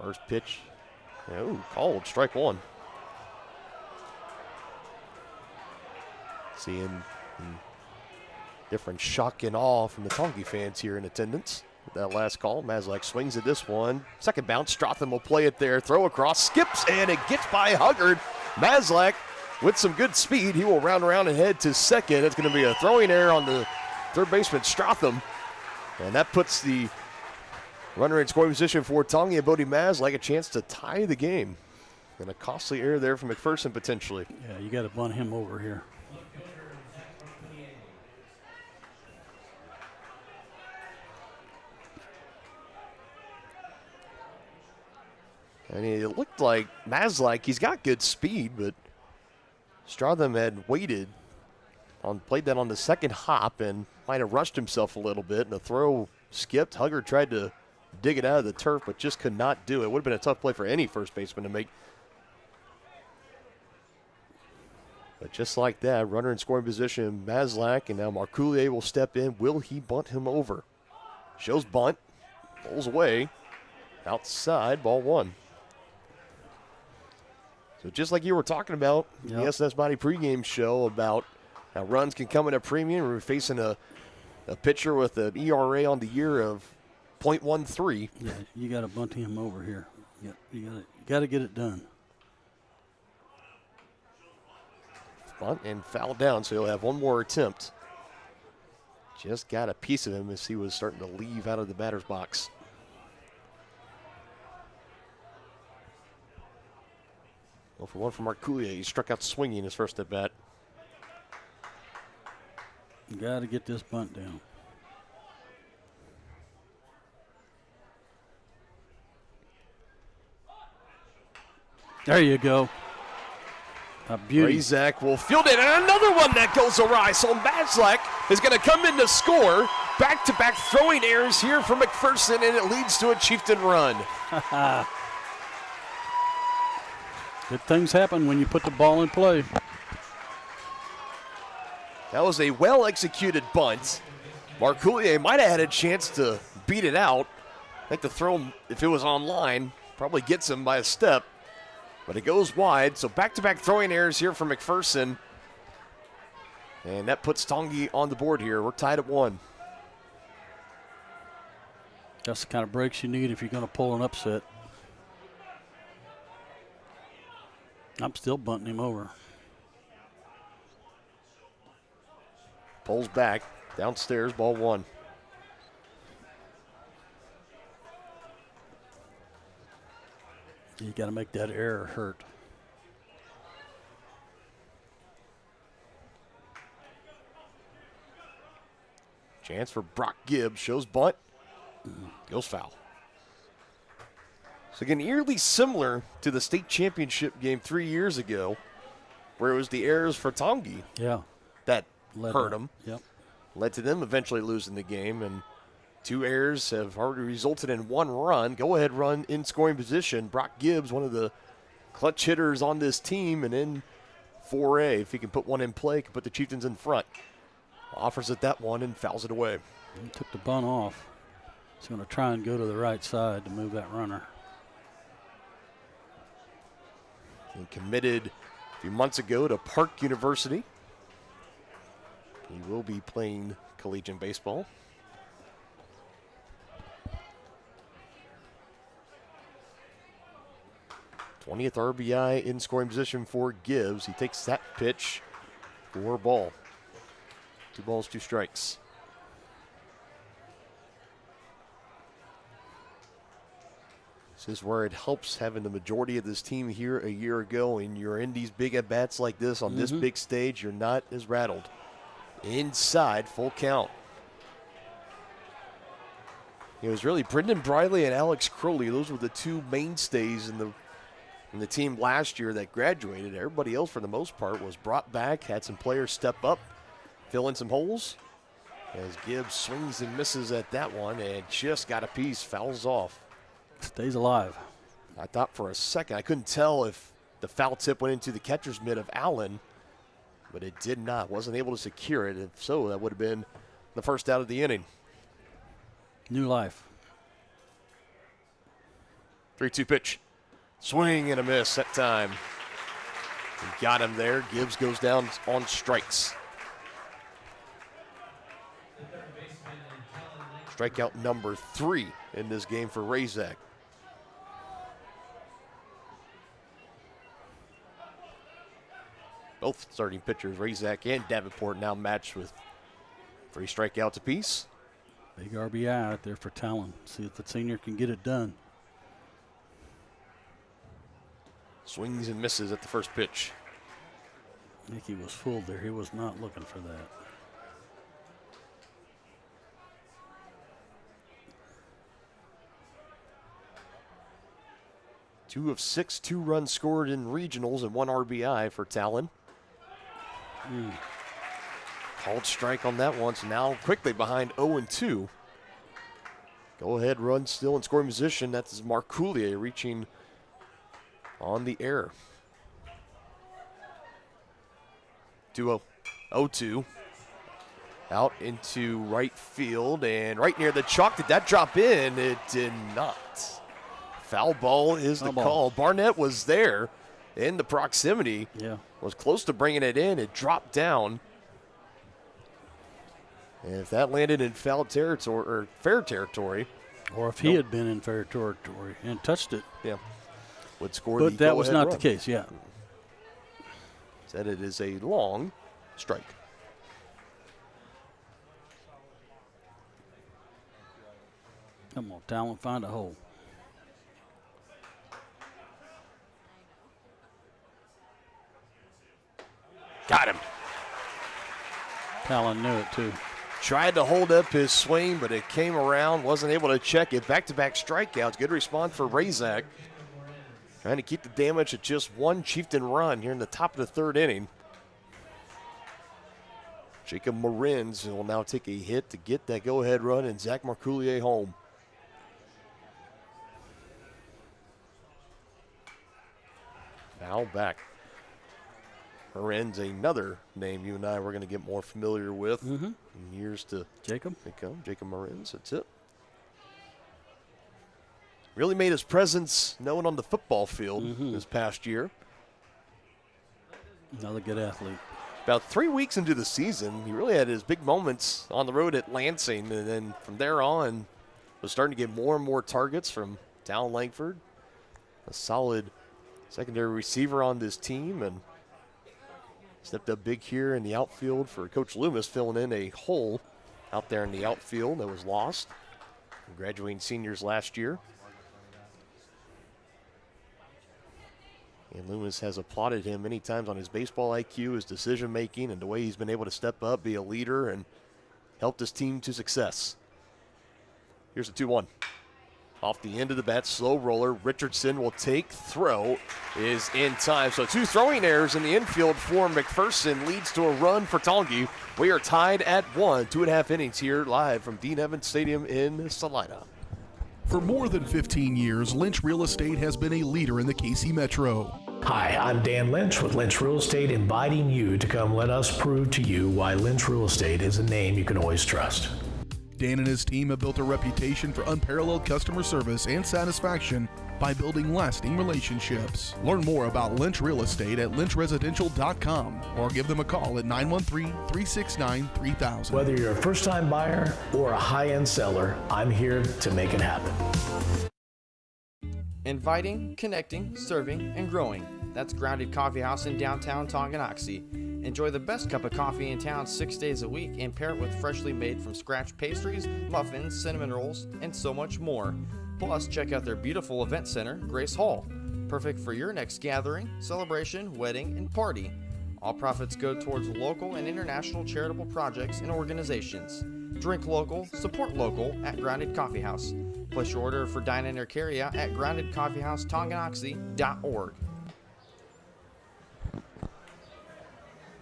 First pitch. Oh, called. Strike 1. Seeing different shock and awe from the Tongi fans here in attendance. With that last call, Maslak swings at this one. Second bounce, Stratham will play it there. Throw across, skips, and it gets by Huggard. Maslak with some good speed. He will round around and head to second. It's going to be a throwing error on the third baseman Stratham. And that puts the runner in scoring position for Tongi and Bodie Mazlak, a chance to tie the game. And a costly error there from McPherson potentially.
Yeah, you got to bunt him over here.
And it looked like Mazlak, he's got good speed, but Stratham had waited played that on the second hop and might have rushed himself a little bit, and the throw skipped. Hugger tried to dig it out of the turf, but just could not do it. Would have been a tough play for any first baseman to make. But just like that, runner in scoring position, Mazlak, and now Marcoulier will step in. Will he bunt him over? Shows bunt, pulls away, outside, ball one. So just like you were talking about in the SNS Body pregame show about how runs can come at a premium. We're facing a pitcher with an ERA on the year of .13.
Yeah, you got to bunt him over here. You got to get it done.
Bunt and foul down, so he'll have one more attempt. Just got a piece of him as he was starting to leave out of the batter's box. Well, for one from Marcoulier, he struck out swinging his first at bat.
You got to get this bunt down. There you go. A beauty.
Razak will field it, and another one that goes awry. So Mazlak is going to come in to score. Back-to-back throwing errors here for McPherson, and it leads to a Chieftain run.
Good things happen when you put the ball in play.
That was a well-executed bunt. Marcoulier might have had a chance to beat it out. I think the throw, if it was on line, probably gets him by a step. But it goes wide, so back-to-back throwing errors here for McPherson. And that puts Tongi on the board here. We're tied at 1.
That's the kind of breaks you need if you're going to pull an upset. I'm still bunting him over.
Pulls back, downstairs, ball 1.
You got to make that error hurt.
Chance for Brock Gibbs, shows bunt, goes foul. So again, eerily similar to the state championship game 3 years ago, where it was the errors for Tongi that hurt them.
Yep.
Led to them eventually losing the game, and 2 errors have already resulted in 1 run. Go-ahead run in scoring position. Brock Gibbs, one of the clutch hitters on this team, and in 4A, if he can put one in play, can put the Chieftains in front. Offers it that one and fouls it away.
He took the bunt off. He's going to try and go to the right side to move that runner.
He committed a few months ago to Park University. He will be playing collegiate baseball. '20th RBI in scoring position for Gibbs. He takes that pitch for ball. 2 balls, 2 strikes. This is where it helps having the majority of this team here a year ago, and you're in these big at-bats like this on this big stage, you're not as rattled. Inside, full count. It was really Brendan Briley and Alex Crowley. Those were the 2 mainstays in the team last year that graduated. Everybody else, for the most part, was brought back, had some players step up, fill in some holes. As Gibbs swings and misses at that one, and just got a piece, fouls off.
Stays alive.
I thought for a second, I couldn't tell if the foul tip went into the catcher's mitt of Allen, but it did not. Wasn't able to secure it. If so, that would have been the first out of the inning.
New life.
3-2 pitch. Swing and a miss that time. We got him there. Gibbs goes down on strikes. Strikeout number 3 in this game for Razak. Both starting pitchers, Razak and Davenport, now matched with 3 strikeouts apiece.
Big RBI out there for Talon. See if the senior can get it done.
Swings and misses at the first pitch.
I think he was fooled there. He was not looking for that.
Two of 6 2-runs scored in regionals and 1 RBI for Talon. Called strike on that one, so now quickly behind 0-2. Go ahead, run still in scoring position. That's Marcoulier reaching on the air. 2-0. 0-2. Out into right field and right near the chalk. Did that drop in? It did not. Foul ball is the call. Barnett was there in the proximity.
Yeah.
Was close to bringing it in. It dropped down. And if that landed in foul territory or fair territory,
or if he had been in fair territory and touched it,
would score.
But that was not
run.
the case. Yeah.
Said it is a long strike.
Come on, Talon, find a hole.
Got him.
Talon knew it too.
Tried to hold up his swing, but it came around, wasn't able to check it. Back-to-back strikeouts. Good response for Razak. Trying to keep the damage at just 1 Chieftain run here in the top of the 3rd inning. Jacob Marins will now take a hit to get that go-ahead run and Zach Marcoulier home. Foul back. Marins, another name you and I were going to get more familiar with in years to
Jacob.
come. Jacob Marins, that's it. Really made his presence known on the football field this past year.
Another good athlete.
About 3 weeks into the season, he really had his big moments on the road at Lansing, and then from there on was starting to get more and more targets from Talon Langford. A solid secondary receiver on this team, and stepped up big here in the outfield for Coach Loomis, filling in a hole out there in the outfield that was lost from graduating seniors last year. And Loomis has applauded him many times on his baseball IQ, his decision-making, and the way he's been able to step up, be a leader, and help his team to success. Here's the 2-1. Off the end of the bat, slow roller. Richardson will take, throw is in time. So 2 throwing errors in the infield for McPherson leads to a run for Tongi. We are tied at 1, 2.5 innings here live from Dean Evans Stadium in Salina.
For more than 15 years, Lynch Real Estate has been a leader in the KC Metro.
Hi, I'm Dan Lynch with Lynch Real Estate, inviting you to come let us prove to you why Lynch Real Estate is a name you can always trust.
Dan and his team have built a reputation for unparalleled customer service and satisfaction by building lasting relationships. Learn more about Lynch Real Estate at lynchresidential.com or give them a call at 913-369-3000.
Whether you're a first-time buyer or a high-end seller, I'm here to make it happen.
Inviting, connecting, serving, and growing. That's Grounded Coffee House in downtown Tonganoxie. Enjoy the best cup of coffee in town 6 days a week and pair it with freshly made from scratch pastries, muffins, cinnamon rolls, and so much more. Plus, check out their beautiful event center, Grace Hall. Perfect for your next gathering, celebration, wedding, and party. All profits go towards local and international charitable projects and organizations. Drink local, support local at Grounded Coffee House. Place your order for dine-in or carry-out at groundedcoffeehouse.tonganoxie.org.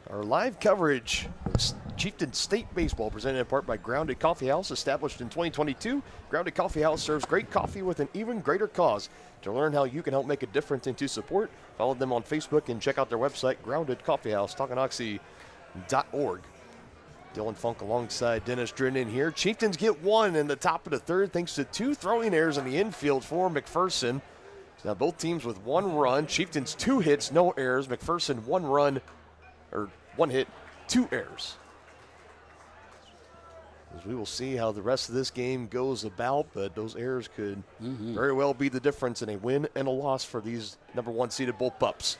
Our live coverage of Chieftain State Baseball, presented in part by Grounded Coffee House, established in 2022. Grounded Coffee House serves great coffee with an even greater cause. To learn how you can help make a difference and to support, follow them on Facebook and check out their website, groundedcoffeehouse.tonganoxie.org. Dylan Funk alongside Dennis Drennan here. Chieftains get 1 in the top of the 3rd thanks to 2 throwing errors in the infield for McPherson. Now both teams with 1 run. Chieftains 2 hits, no errors. McPherson 1 run, or 1 hit, 2 errors. As we will see how the rest of this game goes about, but those errors could very well be the difference in a win and a loss for these number 1 seeded Bullpups.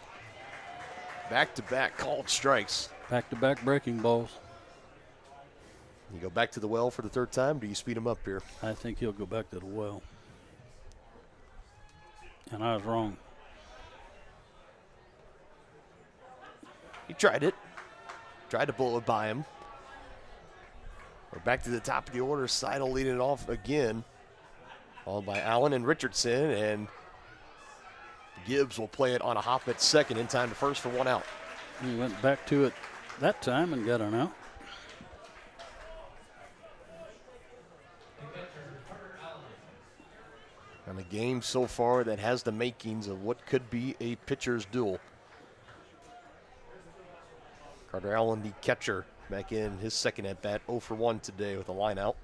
Back-to-back called strikes.
Back-to-back breaking balls.
You go back to the well for the third time. Do you speed him up here?
I think he'll go back to the well. And I was wrong.
He tried it. Tried to pull it by him. We're back to the top of the order. Seidel leading it off again. Followed by Allen and Richardson. And Gibbs will play it on a hop at second in time to first for one out.
He went back to it that time and got an out.
And a game so far that has the makings of what could be a pitcher's duel. Carter Allen, the catcher, back in his second at bat, 0 for 1 today with a line out.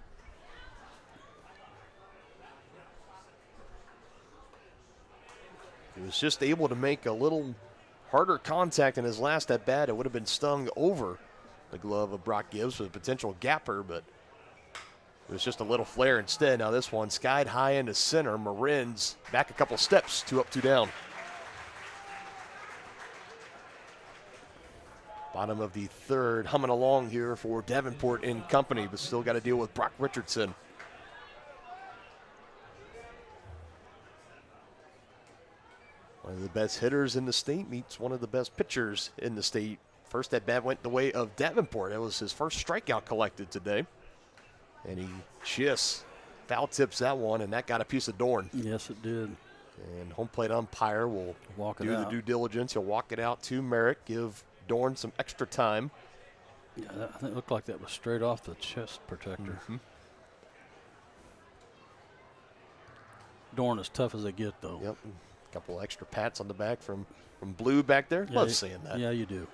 He was just able to make a little harder contact in his last at bat. It would have been stung over the glove of Brock Gibbs with a potential gapper, but it was just a little flare instead. Now this one skied high into center. Marin's back a couple steps, 2 up, 2 down. Bottom of the third, humming along here for Davenport and company, but still got to deal with Brock Richardson. One of the best hitters in the state meets one of the best pitchers in the state. First at bat went the way of Davenport. That was his first strikeout collected today. And he just foul tips that one, and that got a piece of Dorn.
Yes, it did.
And home plate umpire will do the due diligence. He'll walk it out to Merrick, give Dorn some extra time.
Yeah, I think it looked like that was straight off the chest protector. Dorn as tough as they get, though.
Yep, a couple extra pats on the back from Blue back there.
Yeah,
Love seeing that.
Yeah, you do.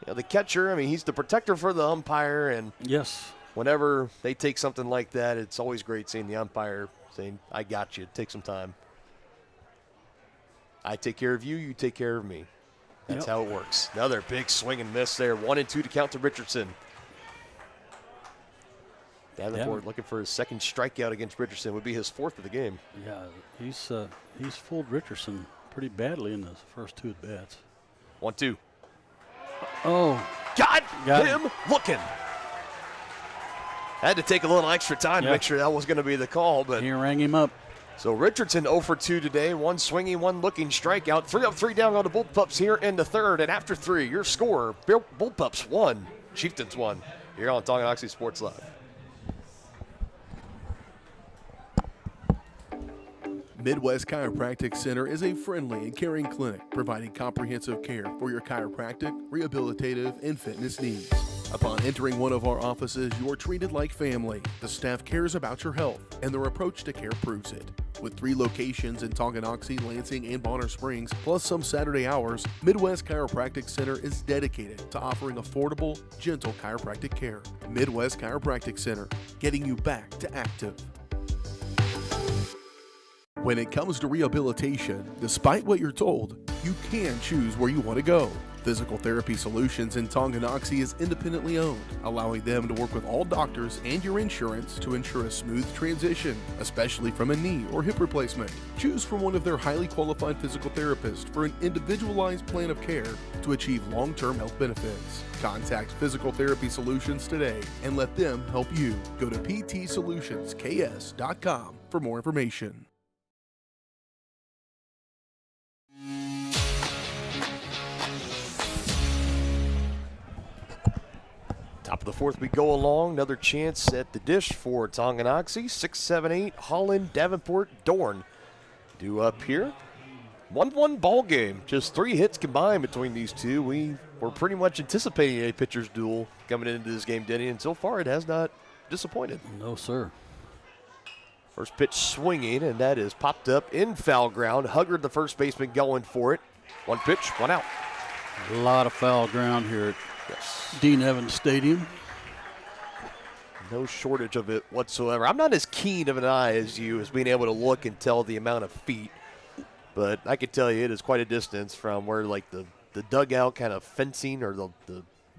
Yeah, the catcher, I mean, he's the protector for the umpire, and
yes,
whenever they take something like that, it's always great seeing the umpire saying, I got you, take some time. I take care of you, you take care of me. That's how it works. Another big swing and miss there. 1 and 2 to count to Richardson. Davenport looking for his second strikeout against Richardson. Would be his 4th of the game.
Yeah, he's fooled Richardson pretty badly in the first 2 at bats.
1-2.
Oh.
Got him looking. Had to take a little extra time to make sure that was going to be the call, but
he rang him up.
So Richardson 0 for 2 today. 1 swinging, 1 looking strikeout. 3 up, 3 down on the Bullpups here in the third. And after 3, your score, Bullpups 1, Chieftains 1. Here on Tonganoxie Sports Live.
Midwest Chiropractic Center is a friendly and caring clinic providing comprehensive care for your chiropractic, rehabilitative, and fitness needs. Upon entering one of our offices, you are treated like family. The staff cares about your health, and their approach to care proves it. With 3 locations in Tonganoxie, Lansing, and Bonner Springs, plus some Saturday hours, Midwest Chiropractic Center is dedicated to offering affordable, gentle chiropractic care. Midwest Chiropractic Center, getting you back to active. When it comes to rehabilitation, despite what you're told, you can choose where you want to go. Physical Therapy Solutions in Tonganoxie is independently owned, allowing them to work with all doctors and your insurance to ensure a smooth transition, especially from a knee or hip replacement. Choose from one of their highly qualified physical therapists for an individualized plan of care to achieve long-term health benefits. Contact Physical Therapy Solutions today and let them help you. Go to ptsolutions.ks.com for more information.
Top of the 4th we go along. Another chance at the dish for Tonganoxie. 6, 7, 8, Holland, Davenport, Dorn. Due up here. 1-1 ball game. Just 3 hits combined between these two. We were pretty much anticipating a pitcher's duel coming into this game, Denny, and so far it has not disappointed.
No, sir.
First pitch swinging, and that is popped up in foul ground. Huggard, the first baseman, going for it. 1 pitch, 1 out.
A lot of foul ground here at Dean Evans Stadium.
No shortage of it whatsoever. I'm not as keen of an eye as you as being able to look and tell the amount of feet, but I can tell you it is quite a distance from where like the dugout kind of fencing or the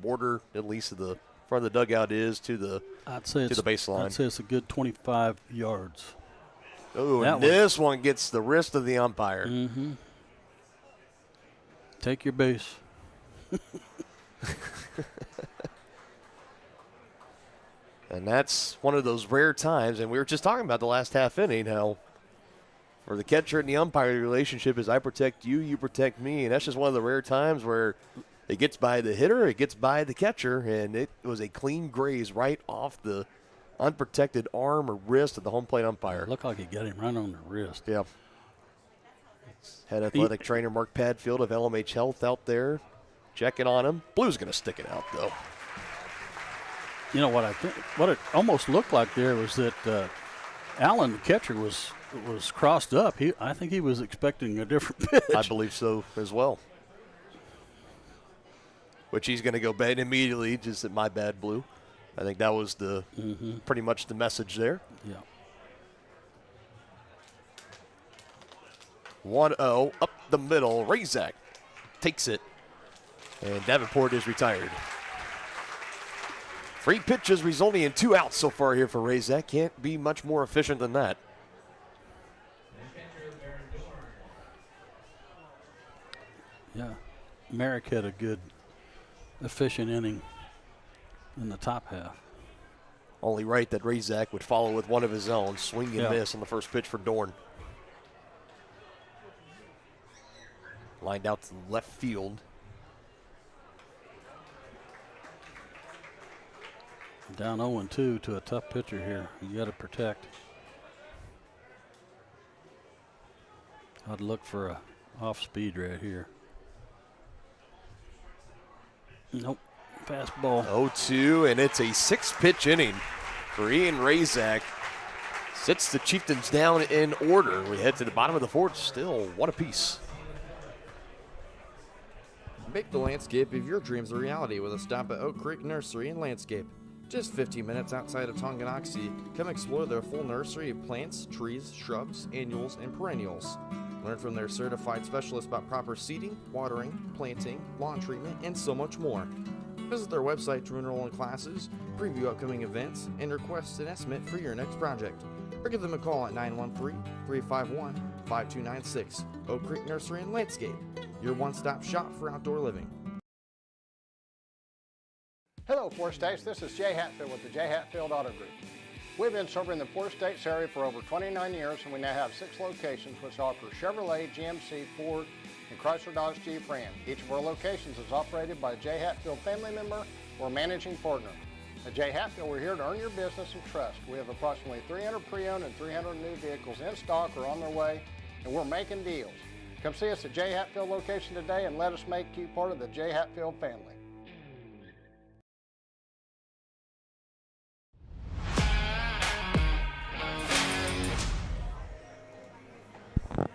border at least of the front of the dugout is to the baseline.
I'd say it's a good 25 yards.
Oh, and this one gets the wrist of the umpire.
Mm-hmm. Take your base.
And that's one of those rare times, and we were just talking about the last half inning, how for the catcher and the umpire, the relationship is I protect you, you protect me, and that's just one of the rare times where it gets by the hitter, it gets by the catcher, and it was a clean graze right off the unprotected arm or wrist of the home plate umpire.
Looked like he got him right on the wrist.
Yeah. Head athletic trainer Mark Padfield of LMH Health out there checking on him. Blue's going to stick it out, though.
You know what I think? What it almost looked like there was that Allen, the catcher, was crossed up. I think he was expecting a different pitch.
I believe so as well. Which he's going to go bad immediately, just at my bad, Blue. I think that was the pretty much the message there.
Yeah.
1-0 up the middle. Razak takes it, and Davenport is retired. 3 pitches resulting in 2 outs so far here for Razak. Can't be much more efficient than that.
Yeah. Merrick had a good, efficient inning in the top half.
Only right that Razak would follow with one of his own. Swing and miss on the first pitch for Dorn. Lined out to left field.
Down 0-2 to a tough pitcher here. You got to protect. I'd look for a off speed right here. Nope. Fastball.
0-2, and it's a 6-pitch inning for Ian Razak. Sits the Chieftains down in order. We head to the bottom of the 4th, still 1 apiece.
Make the landscape of your dreams a reality with a stop at Oak Creek Nursery and Landscape. Just 15 minutes outside of Tonganoxie, come explore their full nursery of plants, trees, shrubs, annuals, and perennials. Learn from their certified specialists about proper seeding, watering, planting, lawn treatment, and so much more. Visit their website to enroll in classes, preview upcoming events, and request an estimate for your next project. Or give them a call at 913-351-5296. Oak Creek Nursery and Landscape, your one-stop shop for outdoor living.
Hello, Four States. This is Jay Hatfield with the Jay Hatfield Auto Group. We've been serving the Four States area for over 29 years, and we now have 6 locations which offer Chevrolet, GMC, Ford, and Chrysler Dodge Jeep Ram. Each of our locations is operated by a Jay Hatfield family member or managing partner. At Jay Hatfield, we're here to earn your business and trust. We have approximately 300 pre-owned and 300 new vehicles in stock or on their way, and we're making deals. Come see us at Jay Hatfield location today and let us make you part of the Jay Hatfield family.
I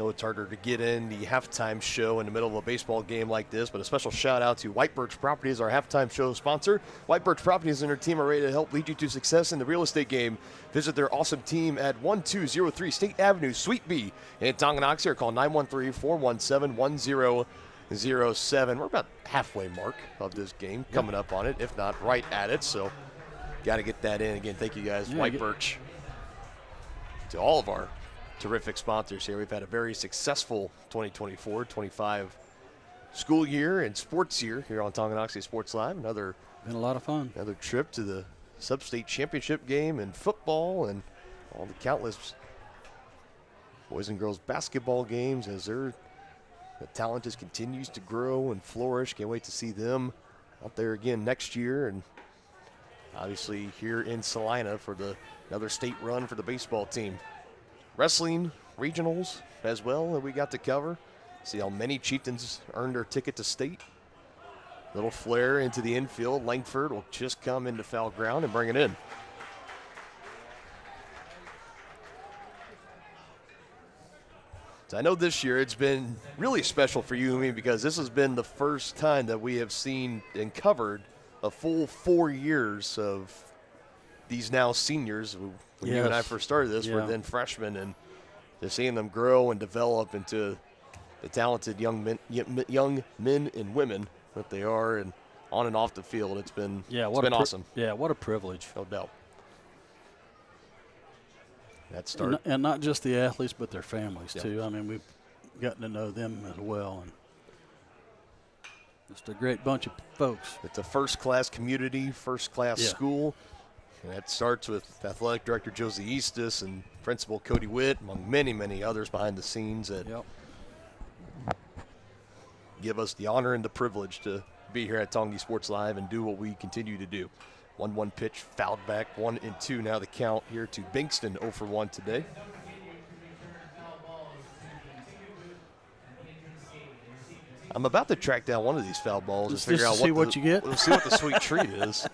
know it's harder to get in the halftime show in the middle of a baseball game like this, but a special shout out to White Birch Properties, our halftime show sponsor. White Birch Properties and their team are ready to help lead you to success in the real estate game. Visit their awesome team at 1203 State Avenue, Suite B in Tonganoxie, or call 913-417-1007. We're about halfway mark of this game, coming up on it, if not right at it, so got to get that in. Again, thank you guys, White Birch, to all of our terrific sponsors here. We've had a very successful 2024-25 school year and sports year here on Tonganoxie Sports Live.
Been a lot of fun.
Another trip to the sub-state championship game in football and all the countless boys and girls basketball games as the talent just continues to grow and flourish. Can't wait to see them out there again next year, and obviously here in Salina for another state run for the baseball team. Wrestling regionals as well that we got to cover. See how many Chieftains earned their ticket to state. Little flare into the infield. Langford will just come into foul ground and bring it in. So I know this year it's been really special for you and me because this has been the first time that we have seen and covered a full 4 years of these now seniors. When you and I first started this, were then freshmen, and just seeing them grow and develop into the talented young men and women that they are, and on and off the field, it's been awesome.
Yeah, what a privilege.
No doubt. That start.
And not just the athletes, but their families, too. I mean, we've gotten to know them as well. And Just a great bunch of folks.
It's a first-class community, first-class school. And that starts with Athletic Director Josie Eastis and Principal Cody Witt, among many, many others behind the scenes that give us the honor and the privilege to be here at Tonganoxie Sports Live and do what we continue to do. 1-1 pitch, fouled back, 1-2 now the count here to Bankston, 0 for 1 today. I'm about to track down one of these foul balls and figure out
what you get.
We'll see what the sweet treat is.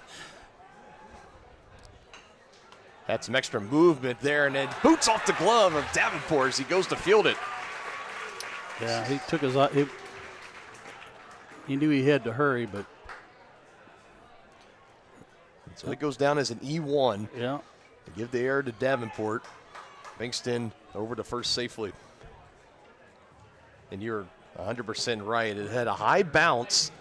Had some extra movement there, and then boots off the glove of Davenport as he goes to field it.
Yeah, he took his eye. He knew he had to hurry, but.
So it goes down as an E1.
Yeah.
They give the error to Davenport. Bankston over to first safely. And you're 100% right. It had a high bounce,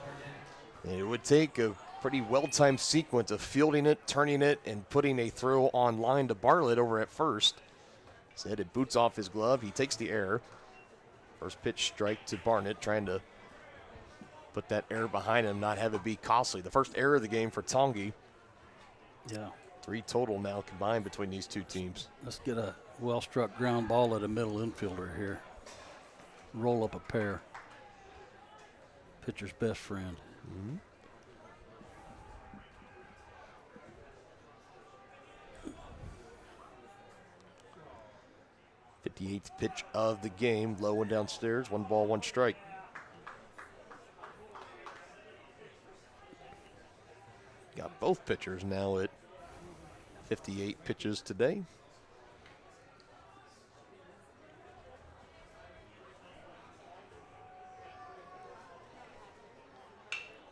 and it would take a pretty well-timed sequence of fielding it, turning it, and putting a throw on line to Bartlett over at first. Said it boots off his glove. He takes the error. First pitch strike to Barnett, trying to put that error behind him, not have it be costly. The first error of the game for Tonganoxie.
Yeah.
3 total now combined between these two teams.
Let's get a well-struck ground ball at a middle infielder here. Roll up a pair. Pitcher's best friend.
Mm-hmm. '58th pitch of the game, low and downstairs, 1 ball, 1 strike. Got both pitchers now at 58 pitches today.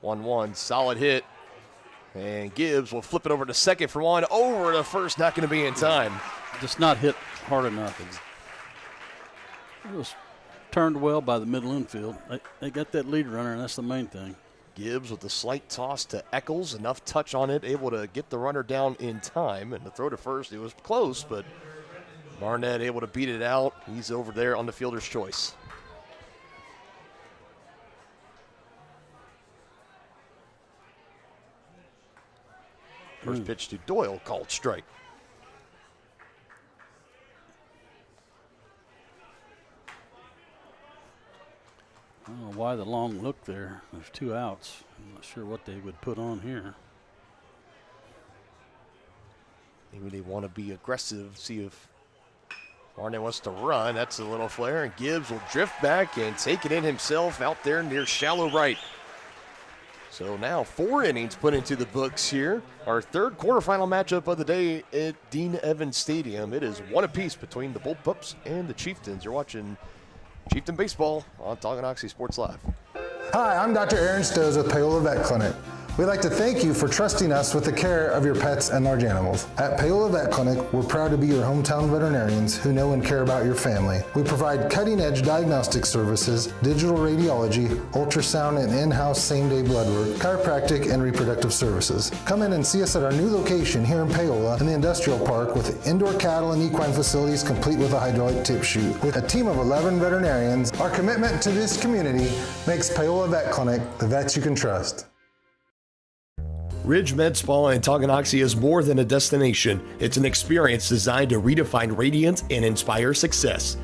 One, solid hit. And Gibbs will flip it over to second for 1. Over to first, not going to be in time.
Just not hit hard enough. It was turned well by the middle infield. They got that lead runner, and that's the main thing.
Gibbs with a slight toss to Eccles, enough touch on it, able to get the runner down in time. And the throw to first, it was close, but Barnett able to beat it out. He's over there on the fielder's choice. First pitch to Doyle, called strike.
I don't know why the long look there. There's 2 outs. I'm not sure what they would put on here.
Maybe they want to be aggressive, see if Barnett wants to run. That's a little flare, and Gibbs will drift back and take it in himself out there near shallow right. So now 4 innings put into the books here. Our third quarterfinal matchup of the day at Dean Evans Stadium. It is 1 apiece between the Bullpups and the Chieftains. You're watching Chieftain Baseball on Tonganoxie Sports Live.
Hi, I'm Dr. Aaron Stoes with Paola Vet Clinic. We'd like to thank you for trusting us with the care of your pets and large animals. At Paola Vet Clinic, we're proud to be your hometown veterinarians who know and care about your family. We provide cutting-edge diagnostic services, digital radiology, ultrasound, and in-house same-day blood work, chiropractic, and reproductive services. Come in and see us at our new location here in Paola in the Industrial Park with indoor cattle and equine facilities complete with a hydraulic tip chute. With a team of 11 veterinarians, our commitment to this community makes Paola Vet Clinic the vets you can trust.
Ridge Med Spa in Tonganoxie is more than a destination. It's an experience designed to redefine radiance and inspire success.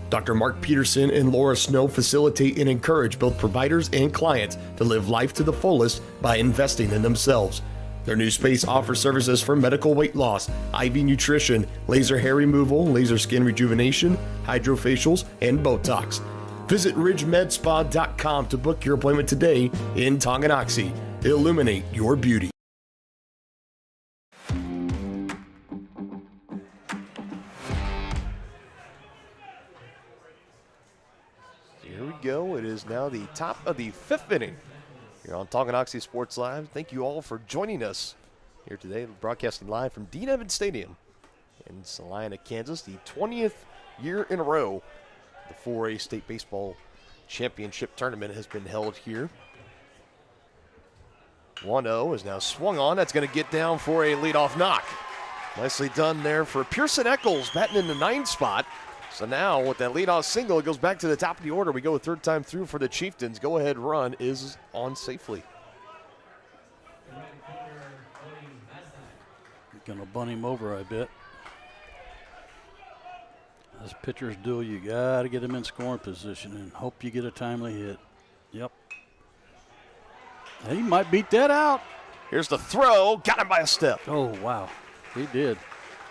Dr. Mark Peterson and Laura Snow facilitate and encourage both providers and clients to live life to the fullest by investing in themselves. Their new space offers services for medical weight loss, IV nutrition, laser hair removal, laser skin rejuvenation, hydrofacials, and Botox. Visit ridgemedspa.com to book your appointment today in Tonganoxie. Illuminate your beauty.
Here we go. It is now the top of the 5th inning here on Tonganoxie Sports Live. Thank you all for joining us here today, broadcasting live from Dean Evans Stadium in Salina, Kansas. The 20th year in a row the 4A State Baseball Championship Tournament has been held here. 1-0 is now swung on. That's going to get down for a leadoff knock. Nicely done there for Pearson Eccles, batting in the 9 spot. So now with that leadoff single, it goes back to the top of the order. We go a third time through for the Chieftains. Go-ahead run is on safely.
Going to bunt him over, I bet. As pitchers do, you got to get him in scoring position and hope you get a timely hit. Yep. He might beat that out.
Here's the throw. Got him by a step.
Oh, wow. He did.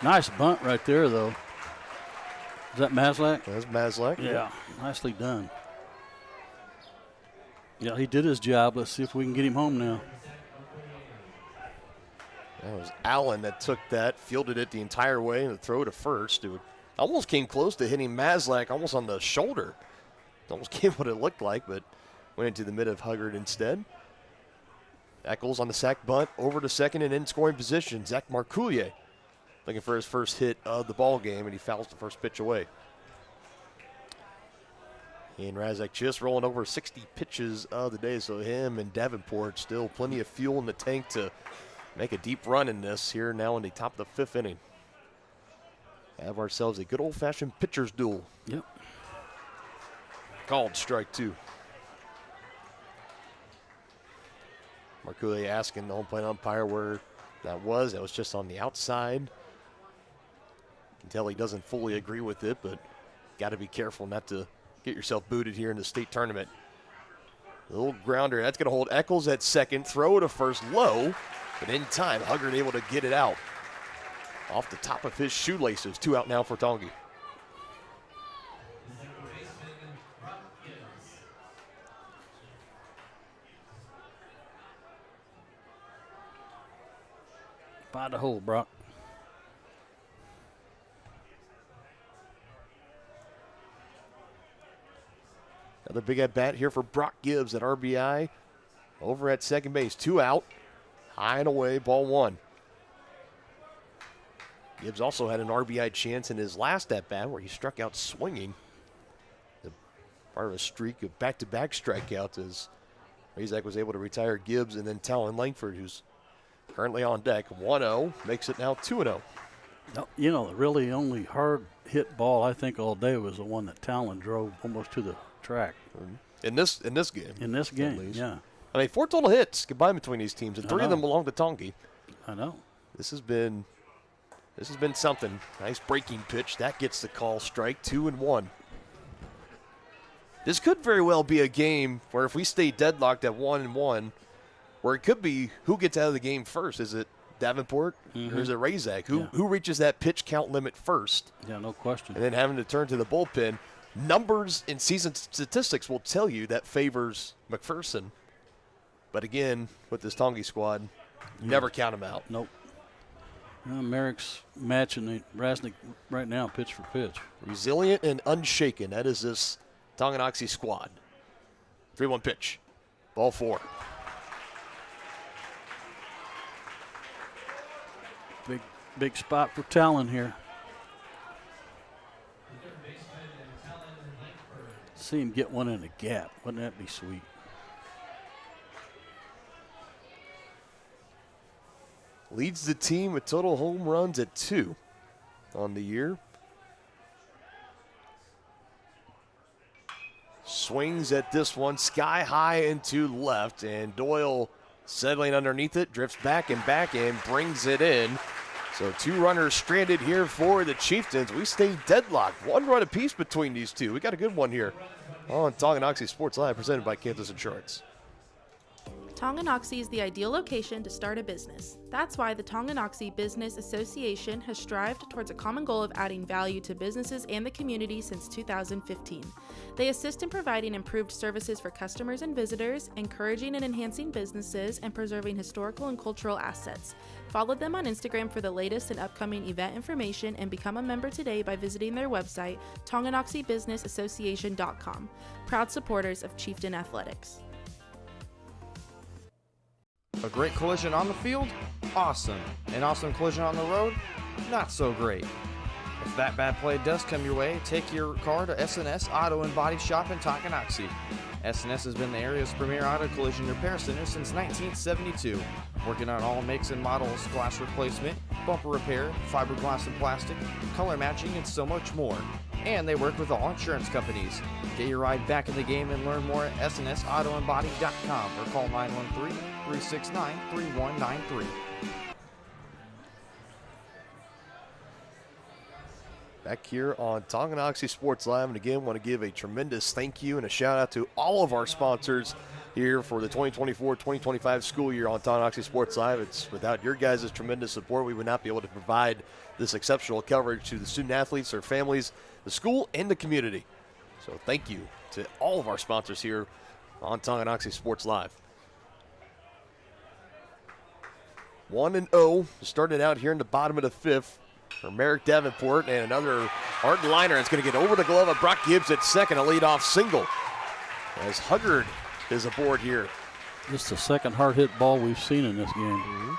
Nice bunt right there, though. Is that Maslak?
That's Maslak.
Yeah, nicely done. Yeah, he did his job. Let's see if we can get him home now.
That was Allen that took that, fielded it the entire way, and the throw to first. It almost came close to hitting Maslak almost on the shoulder. It almost came what it looked like, but went into the mid of Huggard instead. Eccles on the sac bunt, over to second and in scoring position. Zach Marcoulier looking for his first hit of the ball game, and he fouls the first pitch away. And Razak just rolling over 60 pitches of the day, so him and Davenport still plenty of fuel in the tank to make a deep run in this here now in the top of the fifth inning. Have ourselves a good old-fashioned pitcher's duel.
Yep.
Called strike two. Marcoulier asking the home plate umpire where that was. That was just on the outside. You can tell he doesn't fully agree with it, but got to be careful not to get yourself booted here in the state tournament. A little grounder. That's going to hold Eccles at second. Throw to first low, but in time, Huggard able to get it out. Off the top of his shoelaces. 2 out now for Tongi.
Find a hole, Brock.
Another big at bat here for Brock Gibbs at RBI. Over at second base. 2 out. High and away, ball one. Gibbs also had an RBI chance in his last at bat where he struck out swinging. Part of a streak of back-to-back strikeouts as Razak was able to retire Gibbs, and then Talon Langford, who's currently on deck. 1-0 makes it now 2-0.
You know, the really only hard hit ball I think all day was the one that Talon drove almost to the track.
In this game.
In this game, yeah.
I mean, 4 total hits combined between these teams, and 3 of them belong to Tongi.
I know.
This has been something. Nice breaking pitch. That gets the call. Strike 2-1. This could very well be a game where if we stay deadlocked at 1-1, where it could be who gets out of the game first. Is it Davenport or is it Razak? Who reaches that pitch count limit first?
Yeah, no question.
And then having to turn to the bullpen. Numbers and season statistics will tell you that favors McPherson. But again, with this Tongi squad, never count them out.
Nope. Merrick's matching Rasnick right now, pitch for pitch.
Resilient and unshaken. That is this Tonganoxie squad. 3-1 pitch. Ball 4.
Big spot for Talon here. See him get one in the gap. Wouldn't that be sweet?
Leads the team with total home runs at 2 on the year. Swings at this one, sky high into left, and Doyle settling underneath it, drifts back and brings it in. So 2 runners stranded here for the Chieftains. We stay deadlocked. 1 run apiece between these two. We got a good one here on Tonganoxie Sports Live, presented by Kansas Insurance.
Tonganoxie is the ideal location to start a business. That's why the Tonganoxie Business Association has strived towards a common goal of adding value to businesses and the community since 2015. They assist in providing improved services for customers and visitors, encouraging and enhancing businesses, and preserving historical and cultural assets. Follow them on Instagram for the latest and upcoming event information, and become a member today by visiting their website, TonganoxieBusinessAssociation.com. Proud supporters of Chieftain Athletics.
A great collision on the field? Awesome. An awesome collision on the road? Not so great. If that bad play does come your way, take your car to SNS Auto and Body Shop in Tonganoxie. SNS has been the area's premier auto collision repair center since 1972, working on all makes and models, glass replacement, bumper repair, fiberglass and plastic, color matching, and so much more. And they work with all insurance companies. Get your ride back in the game and learn more at snsautoandbody.com or call 913-369-3193.
Back here on Tonganoxie Sports Live, and again, want to give a tremendous thank you and a shout out to all of our sponsors here for the 2024-2025 school year on Tonganoxie Sports Live. It's without your guys' tremendous support, we would not be able to provide this exceptional coverage to the student athletes, their families, the school, and the community. So thank you to all of our sponsors here on Tonganoxie Sports Live. 1-0, started out here in the bottom of the fifth for Merrick Davenport, and another hard liner is going to get over the glove of Brock Gibbs at second, a leadoff single, as Huggard is aboard here.
Just the second hard hit ball we've seen in this game.
Mm-hmm.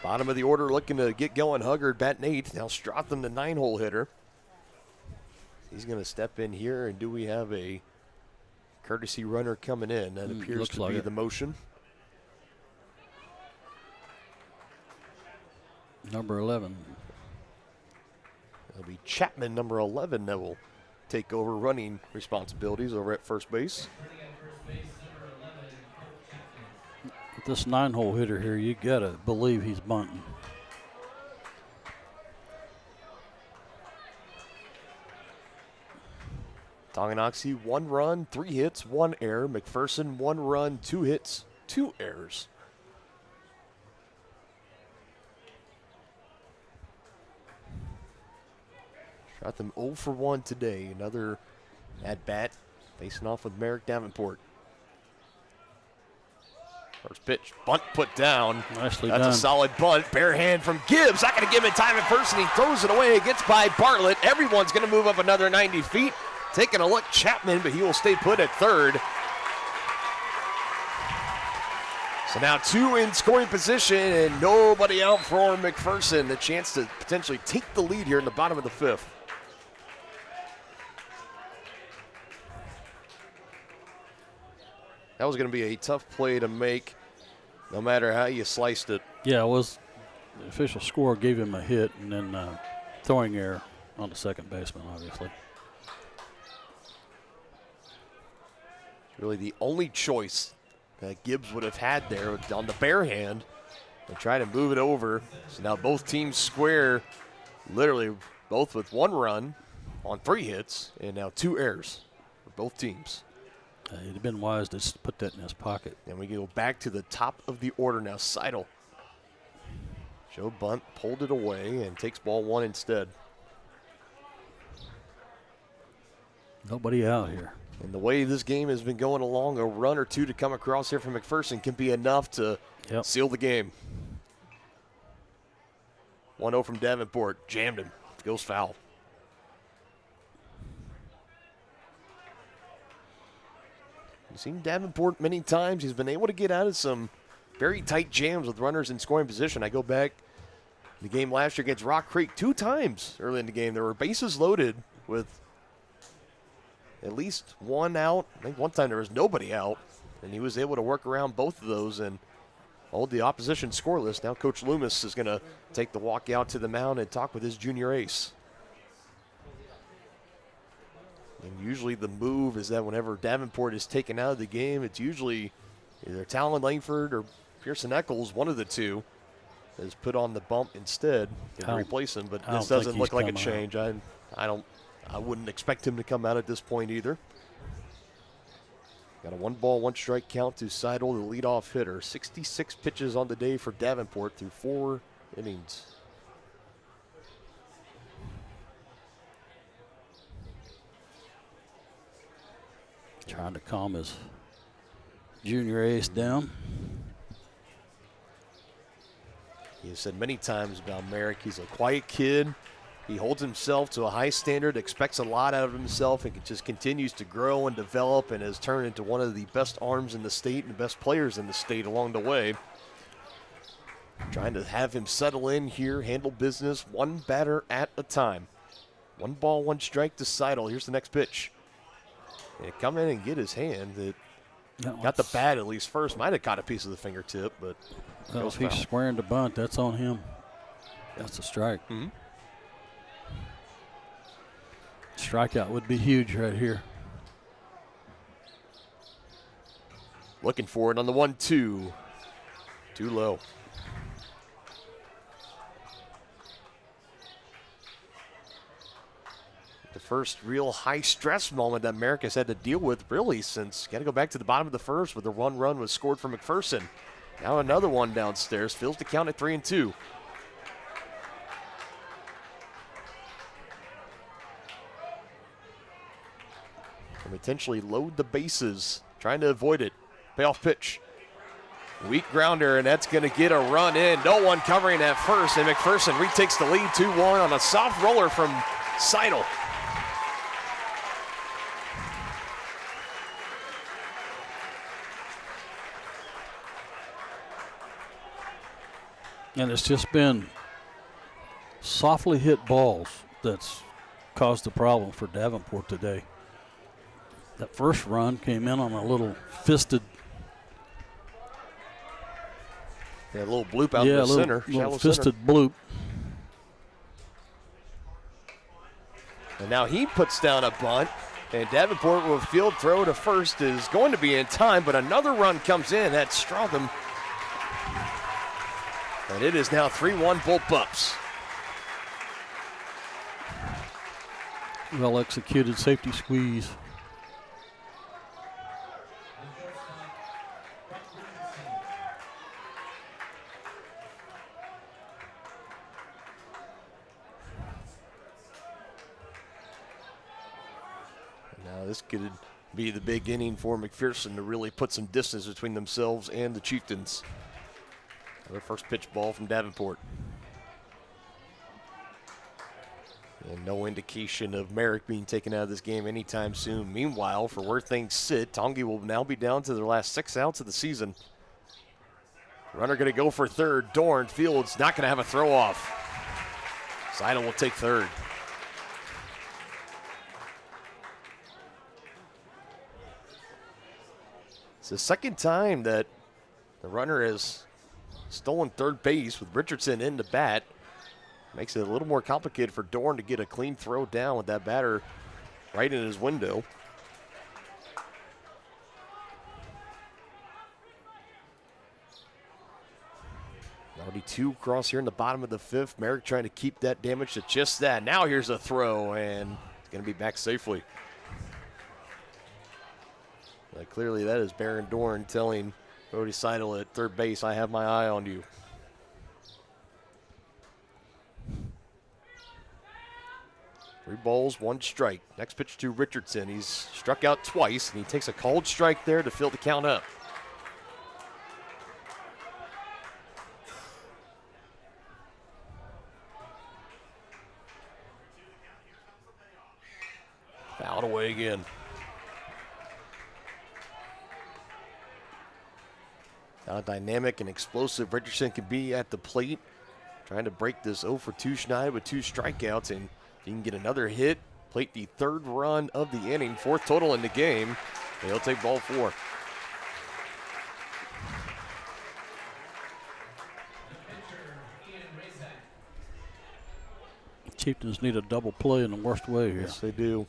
Bottom of the order looking to get going. Huggard batting eighth. Now Stratham, the 9-hole hitter. He's going to step in here, and do we have a courtesy runner coming in? That appears to be the motion.
Number 11.
It'll be Chapman, number 11, that will take over running responsibilities over at first base.
With this 9-hole hitter here, you got to believe he's bunting.
Tonganoxie, 1 run, 3 hits, 1 error. McPherson, 1 run, 2 hits, 2 errors. Shot them 0 for 1 today. Another at-bat facing off with Merrick Davenport. First pitch, bunt put down.
Nicely
That's
done.
a solid bunt. Bare hand from Gibbs. Not going to give him time at first, and he throws it away. It gets by Bartlett. Everyone's going to move up another 90 feet. Taking a look, Chapman, but he will stay put at third. So now 2 in scoring position and nobody out for McPherson. The chance to potentially take the lead here in the bottom of the fifth. That was going to be a tough play to make, no matter how you sliced it.
Yeah, it was. The official score gave him a hit and then throwing error on the second baseman, obviously.
Really the only choice that Gibbs would have had there on the bare hand and try to move it over. So now both teams square, literally both with 1 run on 3 hits and now 2 errors for both teams.
It'd have been wise to just put that in his pocket.
And we go back to the top of the order now. Seidel. Joe Bunt pulled it away and takes ball 1 instead.
Nobody out here.
And the way this game has been going along, a run or 2 to come across here from McPherson can be enough to seal the game. 1-0 from Davenport. Jammed him. Goes foul. You've seen Davenport many times. He's been able to get out of some very tight jams with runners in scoring position. I go back the game last year against Rock Creek 2 times early in the game. There were bases loaded with at least 1 out. I think one time there was nobody out, and he was able to work around both of those and hold the opposition scoreless. Now Coach Loomis is going to take the walk out to the mound and talk with his junior ace. And usually the move is that whenever Davenport is taken out of the game, it's usually either Talon Langford or Pearson Eccles, one of the two, is put on the bump instead to replace him. But this doesn't look like a change. I wouldn't expect him to come out at this point either. Got a 1-ball, 1-strike count to Seidel, the leadoff hitter. 66 pitches on the day for Davenport through 4 innings.
Trying to calm his junior ace down.
He has said many times about Merrick, he's a quiet kid. He holds himself to a high standard, expects a lot out of himself, and just continues to grow and develop and has turned into one of the best arms in the state and the best players in the state along the way. Trying to have him settle in here, handle business, 1 batter at a time. 1-ball, 1-strike to Seidel. Here's the next pitch. And come in and get his hand. It Got the bat at least first. Might have caught a piece of the fingertip, but
well, if he's squaring the bunt, that's on him. That's a strike.
Mm-hmm.
Strikeout would be huge right here.
Looking for it on the 1-2. Too low. The first real high-stress moment that Merrick has had to deal with, really, since got to go back to the bottom of the first where the 1 run was scored for McPherson. Now another one downstairs. Fills the count at 3-2. And potentially load the bases, trying to avoid it. Payoff pitch. Weak grounder, and that's going to get a run in. No one covering at first, and McPherson retakes the lead 2-1 on a soft roller from Seidel.
And it's just been softly hit balls that's caused the problem for Davenport today. That first run came in on a little fisted.
Yeah, a little bloop out in the center.
Little fisted bloop.
And now he puts down a bunt, and Davenport with a field throw to first is going to be in time, but another run comes in. That's Stratham. And it is now 3-1 Bullpups.
Well executed safety squeeze.
Now this could be the big inning for McPherson to really put some distance between themselves and the Chieftains. Their first pitch ball from Davenport. And no indication of Merrick being taken out of this game anytime soon. Meanwhile, for where things sit, Tongi will now be down to their last 6 outs of the season. Runner going to go for third. Dorn Fields not going to have a throw off. Seidel will take third. It's the second time that the runner has stolen third base with Richardson in the bat. Makes it a little more complicated for Dorn to get a clean throw down with that batter right in his window. Already 2 across here in the bottom of the 5th. Merrick trying to keep that damage to just that. Now here's a throw, and it's going to be back safely. Clearly that is Baron Dorn telling Brody Seidel at third base, I have my eye on you. Three balls, 1 strike. Next pitch to Richardson. He's struck out twice, and he takes a called strike there to fill the count up. Fouled away again. How dynamic and explosive Richardson can be at the plate. Trying to break this 0-for-2 Schneid with 2 strikeouts, and if he can get another hit, plate the 3rd run of the inning, 4th total in the game, and he'll take ball 4.
Chieftains need a double play in the worst way here.
Yes, they do.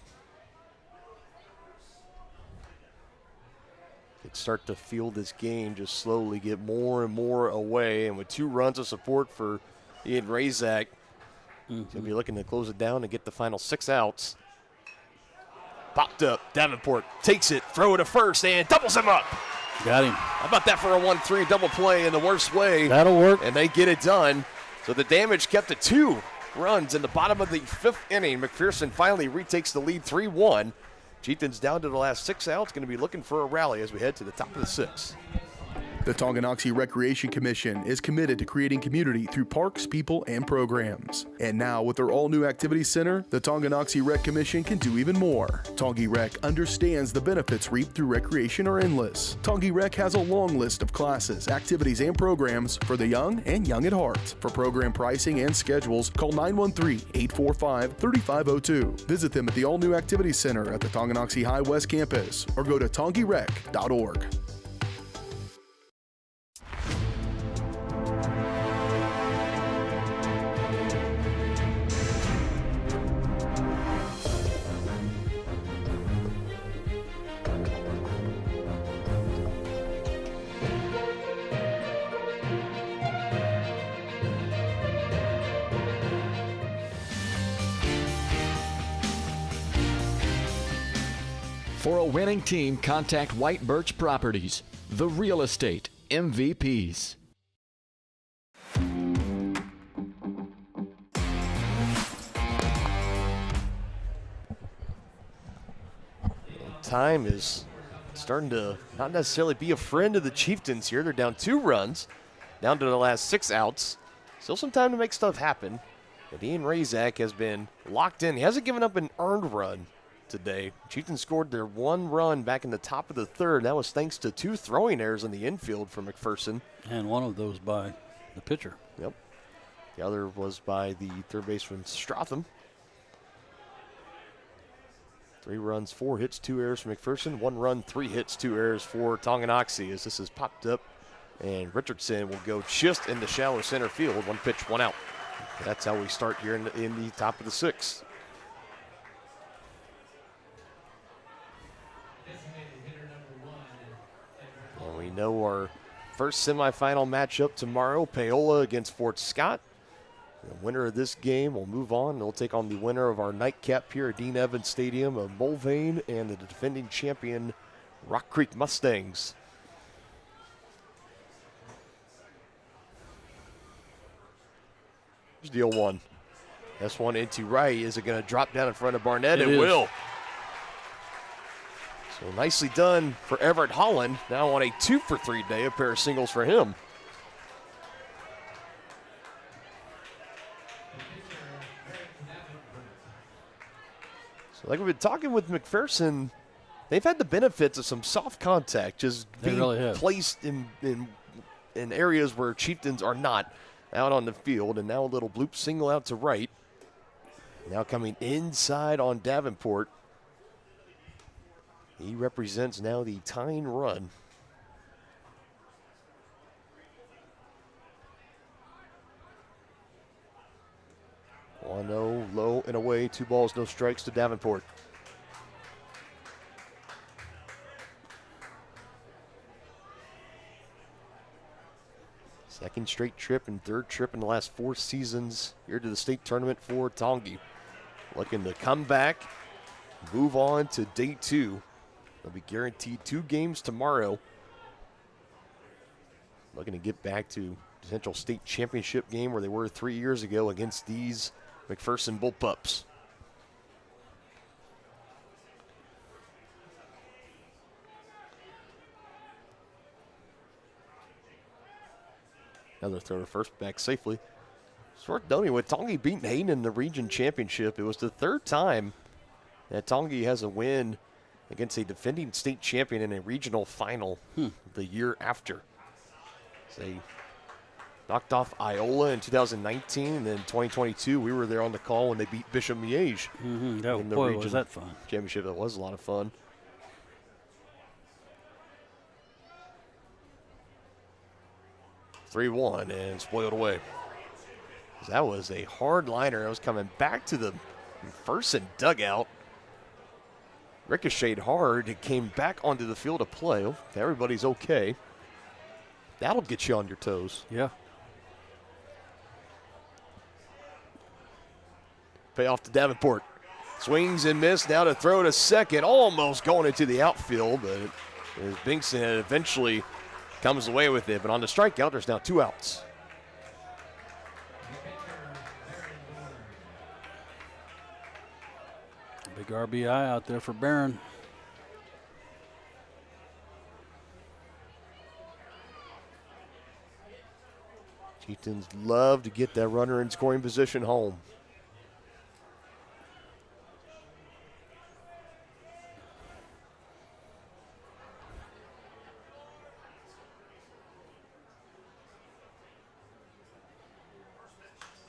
Could start to feel this game just slowly get more and more away, and with 2 runs of support for Ian Razak, he'll be looking to close it down and get the final 6 outs. Popped up, Davenport takes it, throw it to first, and doubles him up.
Got him.
How about that for a 1-3 double play in the worst way?
That'll work.
And they get it done. So the damage kept to 2 runs in the bottom of the 5th inning. McPherson finally retakes the lead 3-1. Chieftains down to the last 6 outs, going to be looking for a rally as we head to the top of the 6th.
The Tonganoxie Recreation Commission is committed to creating community through parks, people, and programs. And now, with their all-new activity center, the Tonganoxie Rec Commission can do even more. Tongi Rec understands the benefits reaped through recreation are endless. Tongi Rec has a long list of classes, activities, and programs for the young and young at heart. For program pricing and schedules, call 913-845-3502. Visit them at the all-new activity center at the Tonganoxie High West campus or go to tongirec.org.
For a winning team, contact White Birch Properties, the real estate MVPs.
Time is starting to not necessarily be a friend of the Chieftains here. They're down 2 runs, down to the last 6 outs. Still some time to make stuff happen. But Ian Razak has been locked in. He hasn't given up an earned run today. Chieftains scored their 1 run back in the top of the 3rd. That was thanks to 2 throwing errors in the infield for McPherson.
And one of those by the pitcher.
Yep. The other was by the third baseman Stratham. 3 runs, 4 hits, 2 errors for McPherson. 1 run, 3 hits, 2 errors for Tonganoxie as this has popped up. And Richardson will go just in the shallow center field. 1 pitch, 1 out. That's how we start here in the top of the 6th. And we know our first semifinal matchup tomorrow, Paola against Fort Scott. The winner of this game will move on. They'll take on the winner of our nightcap here at Dean Evans Stadium of Mulvane and the defending champion Rock Creek Mustangs. Here's deal 1. This one into right. Is it going to drop down in front of Barnett? It will. So nicely done for Everett Holland. Now on a 2-for-3 day, a pair of singles for him. So like we've been talking with McPherson, they've had the benefits of some soft contact, just being placed in areas where Chieftains are not out on the field. And now a little bloop single out to right. Now coming inside on Davenport. He represents now the tying run. One 0 low and away, 2 balls, no strikes to Davenport. Second straight trip and 3rd trip in the last 4 seasons here to the state tournament for Tongi. Looking to come back, move on to day 2. They'll be guaranteed 2 games tomorrow. Looking to get back to potential state championship game where they were 3 years ago against these McPherson Bullpups. Another throw to first, back safely. Short dummy with Tongi beating Hayden in the region championship. It was the 3rd time that Tongi has a win against a defending state champion in a regional final the year after. They knocked off Iola in 2019, and then 2022, we were there on the call when they beat Bishop Miege in the region
was that fun.
championship. That was a lot of fun. (3-1) and spoiled away. That was a hard liner. That was coming back to the McPherson dugout. Ricocheted hard. It came back onto the field of play. If everybody's okay, that'll get you on your toes.
Yeah.
Payoff to Davenport. Swings and miss. Now to throw to second. Almost going into the outfield, but as Binkson eventually comes away with it. But on the strikeout, there's now 2 outs.
Big RBI out there for Barron.
Chieftains love to get that runner in scoring position home.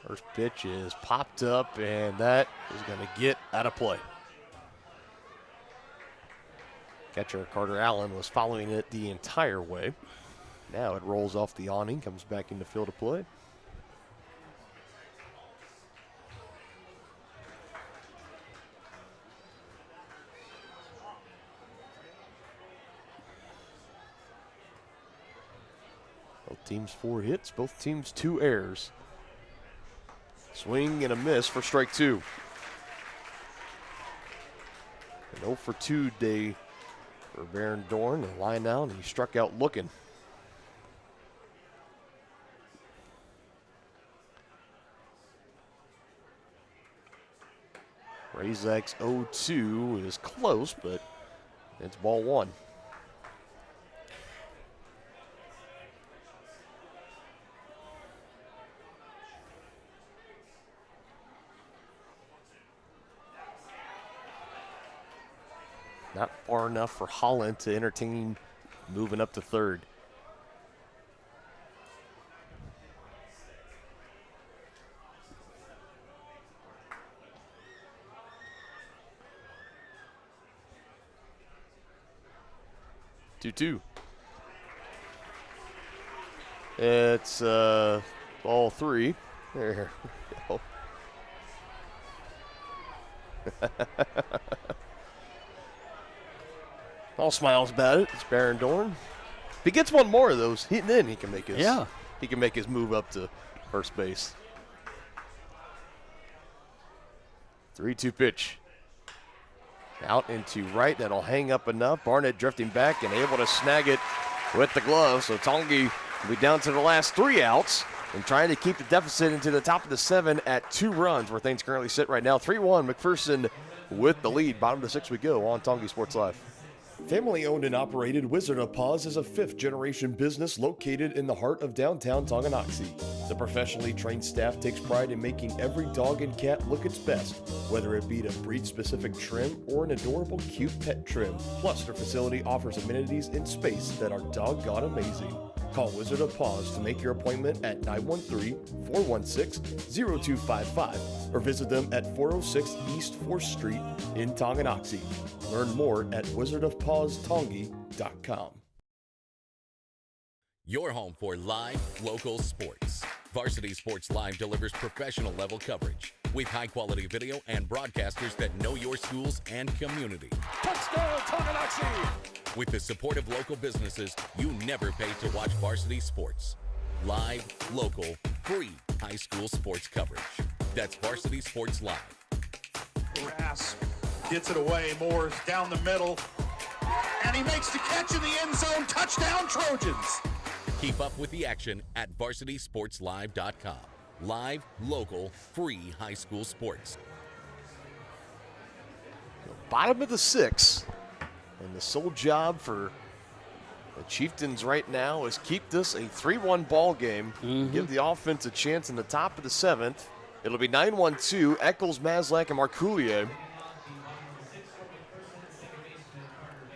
First pitch is popped up, and that is going to get out of play. Catcher Carter Allen was following it the entire way. Now it rolls off the awning, comes back into field of play. Both teams 4 hits, both teams 2 errors. Swing and a miss for strike 2. An 0 for 2 day for Baron Dorn. The line out, and he struck out looking. Razak's 0-2 is close, but it's ball 1. Not far enough for Holland to entertain moving up to third. Two. It's ball 3. There we go. All smiles about it. It's Baron Dorn. If he gets one more of those, then he can make his move up to first base. 3-2 pitch. Out into right. That'll hang up enough. Barnett drifting back and able to snag it with the glove. So Tongi will be down to the last 3 outs and trying to keep the deficit into the top of the 7 at 2 runs, where things currently sit right now. 3-1. McPherson with the lead. Bottom of the 6 we go on Tongi Sports Live.
Family owned and operated, Wizard of Paws is a 5th-generation business located in the heart of downtown Tonganoxie. The professionally trained staff takes pride in making every dog and cat look its best, whether it be to breed-specific trim or an adorable, cute pet trim. Plus, their facility offers amenities in space that are doggone amazing. Call Wizard of Paws to make your appointment at 913-416-0255 or visit them at 406 East 4th Street in Tonganoxie. Learn more at wizardofpawstongi.com.
Your home for live, local sports. Varsity Sports Live delivers professional level coverage with high-quality video and broadcasters that know your schools and community.
Touchdown, Tonganoxie!
With the support of local businesses, you never pay to watch varsity sports. Live, local, free high school sports coverage. That's Varsity Sports Live.
Grass gets it away. Moore's down the middle. And he makes the catch in the end zone. Touchdown, Trojans!
Keep up with the action at varsitysportslive.com. Live, local, free high school sports.
Bottom of the 6. And the sole job for the Chieftains right now is keep this a 3-1 ball game. Give the offense a chance in the top of the 7th. It'll be 9-1-2. Eccles, Maslak, and Marcoulier.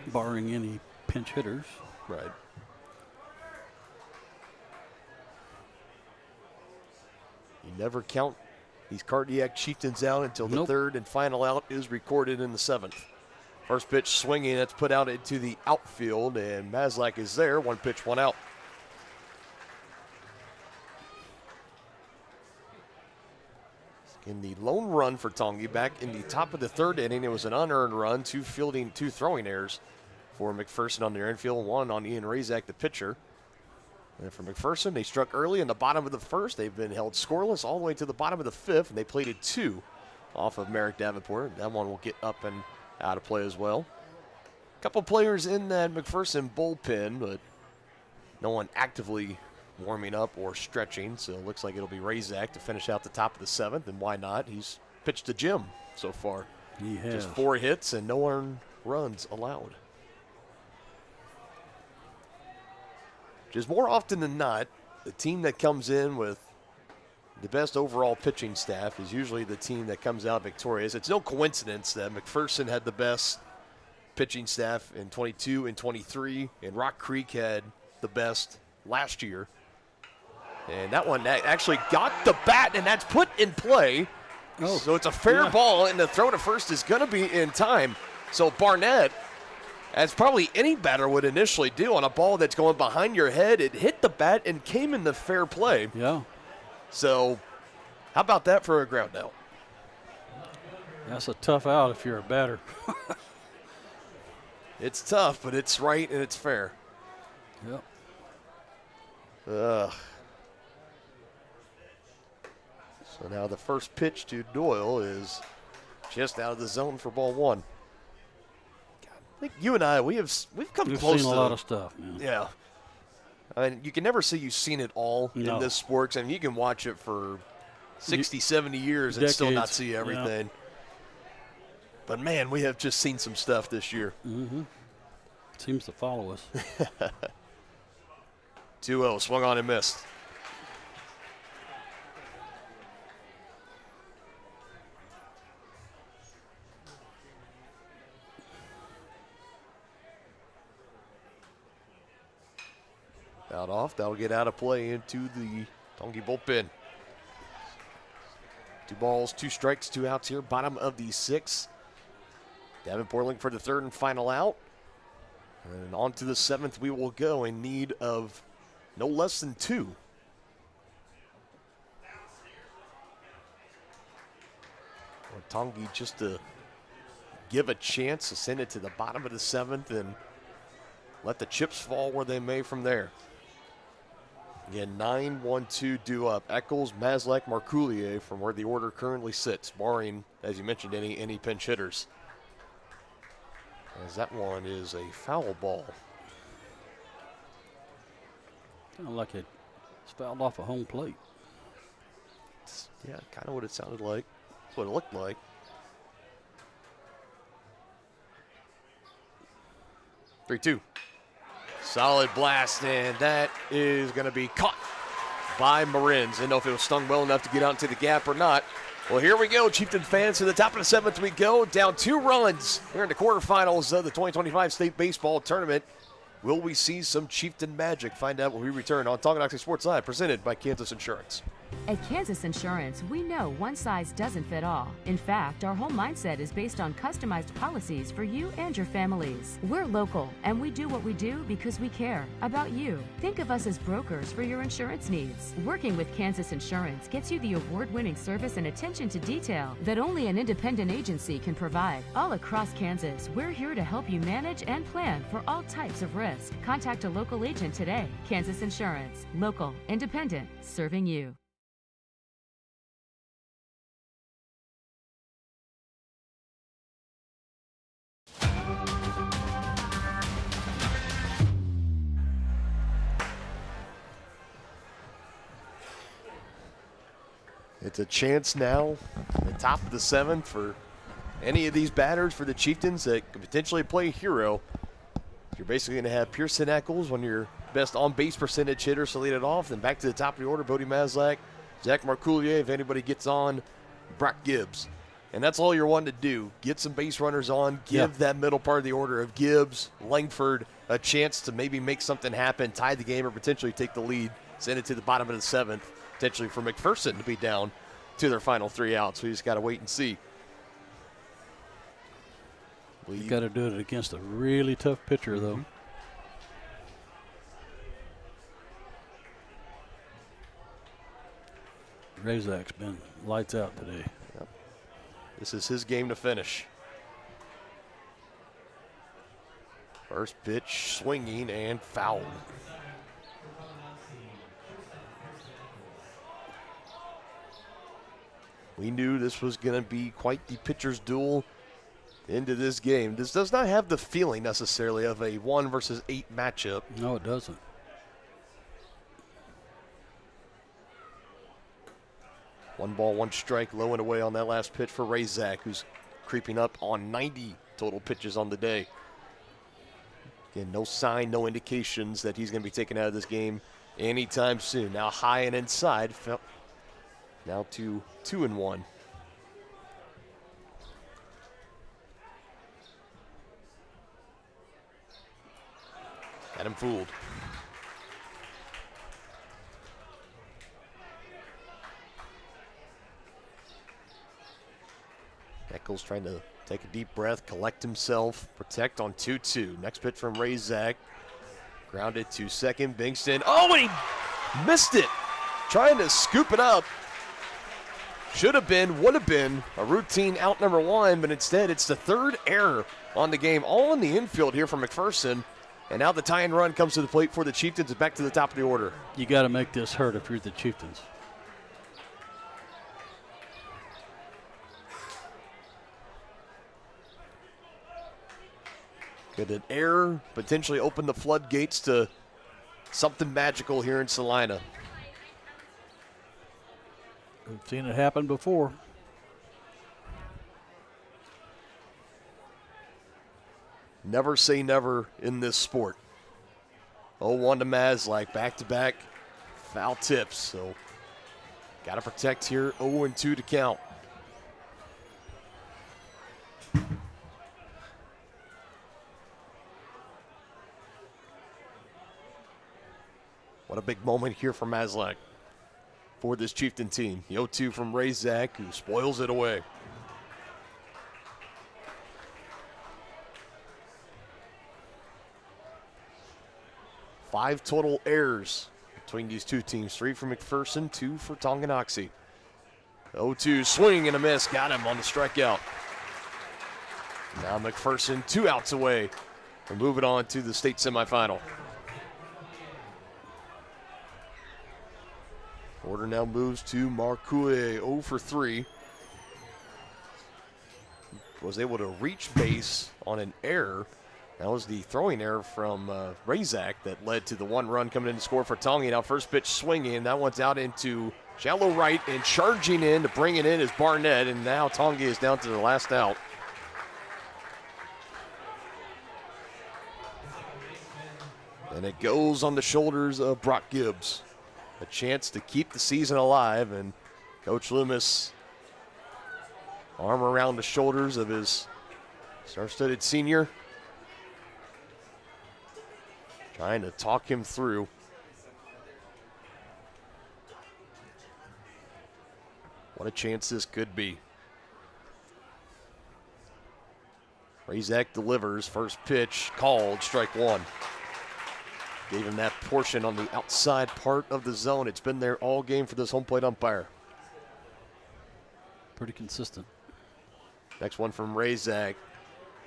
Barring any pinch hitters.
Right. You never count these Cardiac Chieftains out until the 3rd and final out is recorded in the 7th. First pitch swinging, that's put out into the outfield, and Maslak is there. 1 pitch, 1 out. In the lone run for Tongi back in the top of the 3rd inning, it was an unearned run, 2 throwing errors for McPherson on their infield, 1 on Ian Razak, the pitcher. And for McPherson, they struck early in the bottom of the 1st. They've been held scoreless all the way to the bottom of the 5th, and they plated 2 off of Merrick Davenport. That one will get up and out of play as well. A couple players in that McPherson bullpen, but no one actively warming up or stretching, so it looks like it'll be Razak to finish out the top of the 7th, and why not? He's pitched to Jim so far.
He has.
Just 4 hits and no earned runs allowed. Which is more often than not the team that comes in with the best overall pitching staff is usually the team that comes out victorious. It's no coincidence that McPherson had the best pitching staff in 22 and 23, and Rock Creek had the best last year. And that one actually got the bat, and that's put in play.
Oh,
so it's a fair ball, and the throw to first is going to be in time. So Barnett, as probably any batter would initially do on a ball that's going behind your head, it hit the bat and came in the fair play.
Yeah.
So how about that for a ground out?
That's a tough out if you're a batter.
It's tough, but it's right and it's fair.
Yep.
So now the first pitch to Doyle is just out of the zone for ball one. God, I think you and I, we've come close
seen
to
a lot of stuff, man.
Yeah. I mean, you can never say you've seen it all in this sport. I mean, you can watch it for 60, 70 years and still not see everything. Yeah. But, man, we have just seen some stuff this year.
Mm-hmm. Seems to follow us.
2-0, swung on and missed. Out off, that'll get out of play into the Tongi bullpen. 2 balls, 2 strikes, 2 outs here, bottom of the 6th. Davenport looking for the 3rd and final out. And on to the 7th we will go in need of no less than 2. Tongi just to give a chance to send it to the bottom of the 7th and let the chips fall where they may from there. Again, 9-1-2 due up. Eccles, Mazlak, Marcoulier from where the order currently sits, barring, as you mentioned, any pinch hitters. As that one is a foul ball.
Kind of like it's fouled off a home plate.
Yeah, kind of what it sounded like. That's what it looked like. 3-2. Solid blast, and that is going to be caught by Marins. Didn't know if it was stung well enough to get out into the gap or not. Well, here we go, Chieftain fans. To the top of the 7th we go, down 2 runs. We're in the quarterfinals of the 2025 State Baseball Tournament. Will we see some Chieftain magic? Find out when we return on Tonganoxie Sports Live, presented by Kansas Insurance.
At Kansas Insurance, we know one size doesn't fit all. In fact, our whole mindset is based on customized policies for you and your families. We're local, and we do what we do because we care about you. Think of us as brokers for your insurance needs. Working with Kansas Insurance gets you the award-winning service and attention to detail that only an independent agency can provide. All across Kansas, we're here to help you manage and plan for all types of risk. Contact a local agent today. Kansas Insurance. Local, independent, serving you.
It's a chance now at the top of the 7th for any of these batters for the Chieftains that could potentially play hero. You're basically going to have Pearson Eccles, one of your best on-base percentage hitters, to lead it off. Then back to the top of the order, Bodie Mazlak, Zach Marcoulier, if anybody gets on, Brock Gibbs. And that's all you're wanting to do. Get some base runners on, give that middle part of the order of Gibbs, Langford, a chance to maybe make something happen, tie the game, or potentially take the lead, send it to the bottom of the 7th, potentially for McPherson to be down to their final 3 outs. We just got to wait and see.
You got to do it against a really tough pitcher, though. Razak's been lights out today.
Yep. This is his game to finish. First pitch swinging and fouled. We knew this was going to be quite the pitcher's duel into this game. This does not have the feeling necessarily of a 1 versus 8 matchup.
No, it doesn't.
One ball, 1 strike, low and away on that last pitch for Razak, who's creeping up on 90 total pitches on the day. Again, no sign, no indications that he's going to be taken out of this game anytime soon. Now high and inside. Now to 2-1. Got him fooled. Eccles trying to take a deep breath, collect himself, protect on 2-2. Next pitch from Razak. Grounded to second. Bingston. Oh, and he missed it. Trying to scoop it up. Should have been, would have been a routine out number one, but instead it's the third error on the game, all in the infield here from McPherson. And now the tying run comes to the plate for the Chieftains and back to the top of the order.
You got to make this hurt if you're the Chieftains.
Could an error potentially open the floodgates to something magical here in Salina?
We've seen it happen before.
Never say never in this sport. 0-1 to Maslak, back-to-back foul tips. So got to protect here, 0-2 to count. What a big moment here for Maslak for this Chieftain team. The 0-2 from Razak, who spoils it away. Five total errors between these two teams. 3 for McPherson, 2 for Tonganoxie. 0-2 swing and a miss. Got him on the strikeout. Now McPherson 2 outs away from moving on to the state semifinal. Order now moves to Marcoux, 0 for 3. Was able to reach base on an error. That was the throwing error from Razak that led to the 1 run coming in to score for Tongi. Now first pitch swinging. That one's out into shallow right, and charging in to bring it in is Barnett. And now Tongi is down to the last out. And it goes on the shoulders of Brock Gibbs. A chance to keep the season alive, and Coach Loomis, arm around the shoulders of his star-studded senior, trying to talk him through. What a chance this could be. Razak delivers, first pitch called, strike 1. Gave him that portion on the outside part of the zone. It's been there all game for this home plate umpire.
Pretty consistent.
Next one from Razak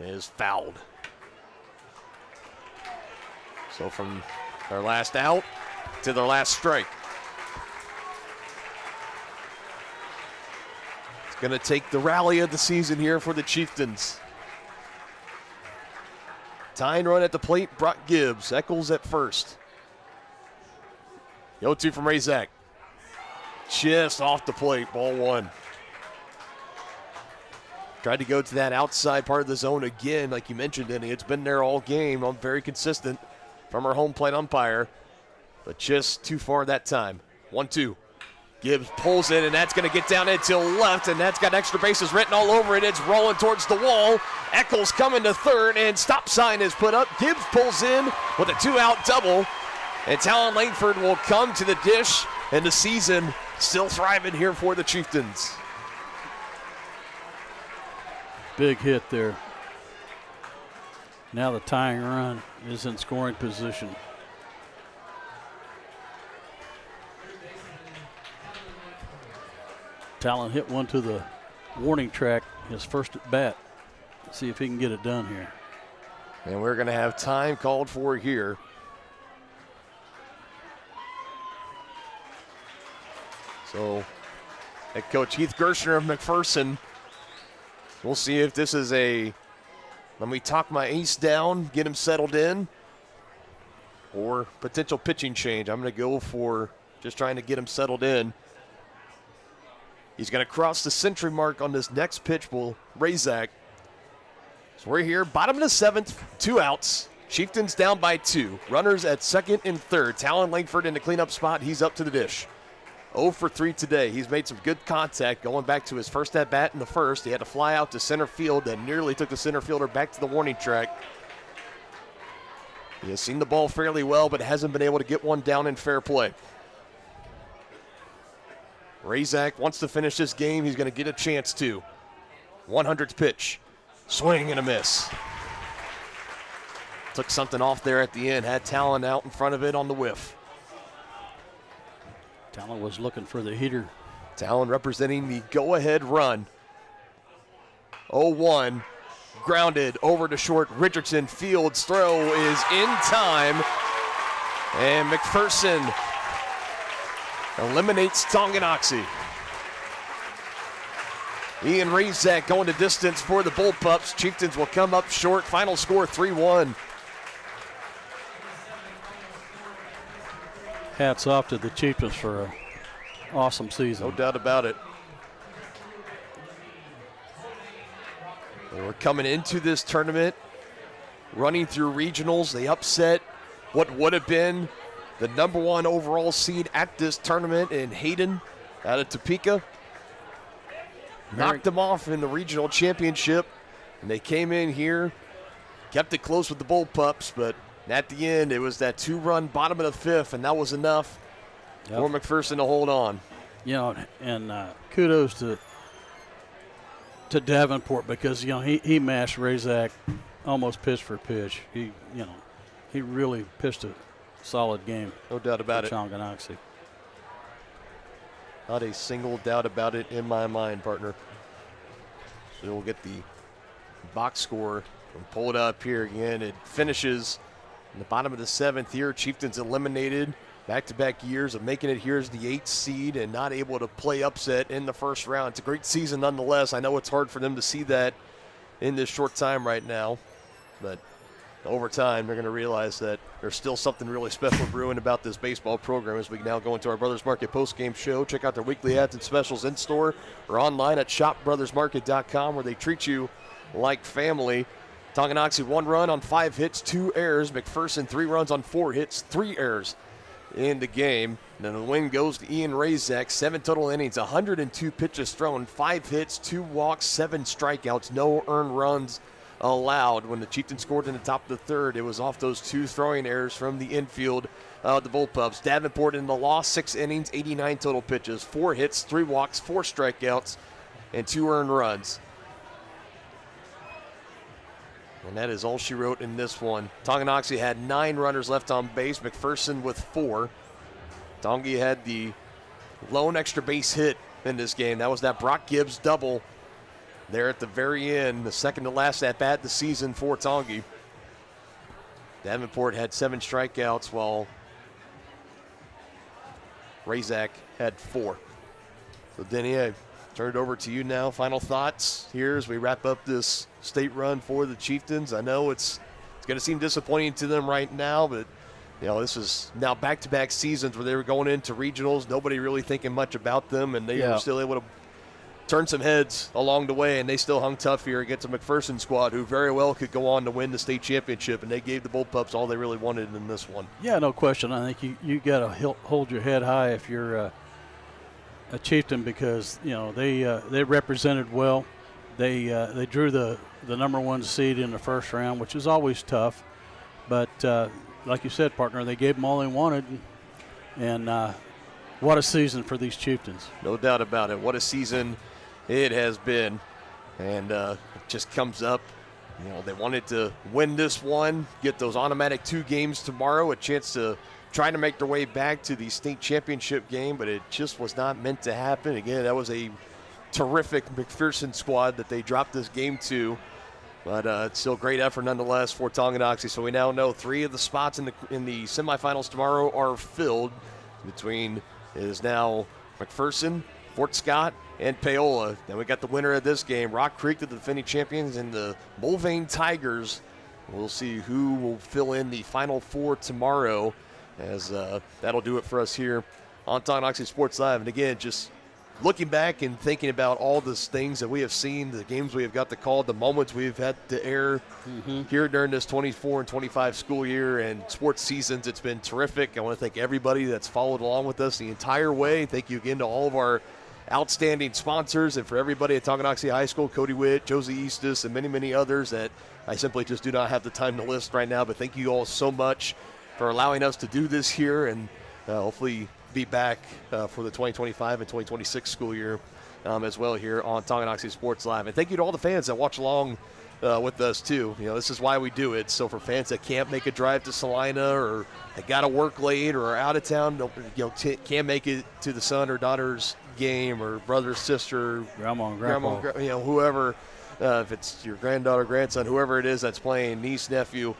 is fouled. So from their last out to their last strike. It's going to take the rally of the season here for the Chieftains. Tying run at the plate, Brock Gibbs. Eccles at first. The 0-2 from Razak. Just off the plate, ball 1. Tried to go to that outside part of the zone again, like you mentioned, Denny. It's been there all game. I'm very consistent from our home plate umpire, but just too far that time. 1-2. Gibbs pulls it, and that's going to get down into left, and that's got extra bases written all over it. It's rolling towards the wall. Eccles coming to third, and stop sign is put up. Gibbs pulls in with a 2-out double, and Talon Langford will come to the dish, and the season still thriving here for the Chieftains.
Big hit there. Now the tying run is in scoring position. Talon hit one to the warning track, his first at bat. Let's see if he can get it done here.
And we're going to have time called for here. So, head coach Heath Gershner of McPherson. We'll see if this is a, let me talk my ace down, get him settled in, or potential pitching change. I'm going to go for just trying to get him settled in. He's going to cross the century mark on this next pitch, will Razak. So we're here, bottom of the 7th, 2 outs. Chieftains down by 2. Runners at second and third. Talon Langford in the cleanup spot. He's up to the dish. 0 for 3 today. He's made some good contact going back to his first at bat in the first. He had to fly out to center field and nearly took the center fielder back to the warning track. He has seen the ball fairly well, but hasn't been able to get one down in fair play. Razak wants to finish this game. He's going to get a chance to. 100th pitch. Swing and a miss. Took something off there at the end. Had Talon out in front of it on the whiff.
Talon was looking for the heater.
Talon representing the go-ahead run. 0-1. Grounded over to short. Richardson. Fields throw is in time. And McPherson eliminates Tonganoxie. Ian Razak going to distance for the Bullpups. Chieftains will come up short. Final score 3-1.
Hats off to the Chieftains for an awesome season.
No doubt about it. They were coming into this tournament, running through regionals. They upset what would have been the #1 overall seed at this tournament in Hayden out of Topeka. Knocked them off in the regional championship, and they came in here, kept it close with the Bullpups, but at the end, it was that 2-run bottom of the 5th, and that was enough for McPherson to hold on.
You know, and kudos to Davenport because, you know, he mashed Razak almost pitch for pitch. He really pitched a solid game.
No doubt about it.
Tonganoxie.
Not a single doubt about it in my mind, partner. So we'll get the box score and pull it up here again. It finishes in the bottom of the 7th here. Chieftains eliminated back-to-back years of making it here as the 8th seed and not able to play upset in the first round. It's a great season nonetheless. I know it's hard for them to see that in this short time right now, but over time they're going to realize that there's still something really special brewing about this baseball program as we now go into our Brothers Market post-game show. Check out their weekly ads and specials in-store or online at shopbrothersmarket.com where they treat you like family. Tonganoxie 1 run on 5 hits, 2 errors. McPherson 3 runs on 4 hits, 3 errors in the game. And then the win goes to Ian Razak. 7 total innings, 102 pitches thrown, 5 hits, 2 walks, 7 strikeouts, no earned runs allowed. When the Chieftains scored in the top of the 3rd, it was off those 2 throwing errors from the infield of the Bullpups. Davenport in the loss, 6 innings, 89 total pitches, 4 hits, 3 walks, 4 strikeouts, and 2 earned runs. And that is all she wrote in this one. Tonganoxie had 9 runners left on base. McPherson with 4. Tongi had the lone extra base hit in this game. That was that Brock Gibbs double there at the very end, the second to last at bat the season for Tongi. Davenport had 7 strikeouts while Razak had 4. So Denny, turn it over to you now. Final thoughts here as we wrap up this state run for the Chieftains. I know it's going to seem disappointing to them right now, but you know, this is now back-to-back seasons where they were going into regionals, nobody really thinking much about them, and they were still able to turn some heads along the way, and they still hung tough here against a McPherson squad who very well could go on to win the state championship, and they gave the Bullpups all they really wanted in this one.
Yeah, no question. I think you got to hold your head high if you're a Chieftain because, you know, they represented well. They drew the #1 seed in the first round, which is always tough. But like you said, partner, they gave them all they wanted. And what a season for these Chieftains.
No doubt about it. What a season it has been. And it just comes up. You know, they wanted to win this one, get those automatic 2 games tomorrow, a chance to try to make their way back to the state championship game, but it just was not meant to happen. Again, that was a terrific McPherson squad that they dropped this game to, but it's still great effort nonetheless for Tonganoxie. So we now know 3 of the spots in the semifinals tomorrow are filled. Between it is now McPherson, Fort Scott, and Paola. Then we got the winner of this game, Rock Creek, the defending champions, and the Mulvane Tigers. We'll see who will fill in the Final 4 tomorrow, as that'll do it for us here on Tonganoxie Sports Live. And again, just looking back and thinking about all the things that we have seen, the games we have got to call, the moments we've had to air here during this 24 and 25 school year and sports seasons, it's been terrific. I want to thank everybody that's followed along with us the entire way. Thank you again to all of our outstanding sponsors, and for everybody at Tonganoxie High School, Cody Witt, Josie Eastus, and many, many others that I simply just do not have the time to list right now. But thank you all so much for allowing us to do this here, and hopefully be back for the 2025 and 2026 school year as well here on Tonganoxie Sports Live. And thank you to all the fans that watch along with us too. This is why we do it. So for fans that can't make a drive to Salina, or that got to work late, or are out of town, can't make it to the son or daughter's game, or brother, sister,
grandma,
whoever, if it's your granddaughter, grandson, whoever it is that's playing, niece, nephew,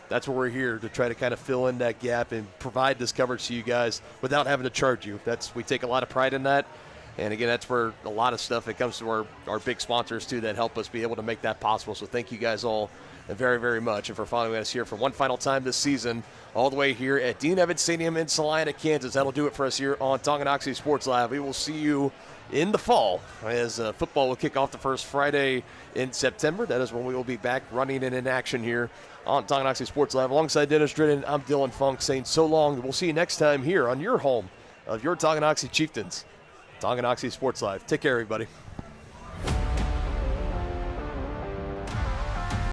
that's where we're here to try to kind of fill in that gap and provide this coverage to you guys without having to charge you. We take a lot of pride in that. And again, that's where a lot of stuff, it comes to our big sponsors too that help us be able to make that possible. So thank you guys all very, very much. And for following us here for one final time this season, all the way here at Dean Evans Stadium in Salina, Kansas. That'll do it for us here on Tonganoxie Sports Live. We will see you in the fall as football will kick off the first Friday in September. That is when we will be back running and in action here on Tonganoxie Sports Live. Alongside Dennis Dridden, I'm Dylan Funk saying so long. We'll see you next time here on your home of your Tonganoxie Chieftains. Tonganoxie Sports Live. Take care, everybody.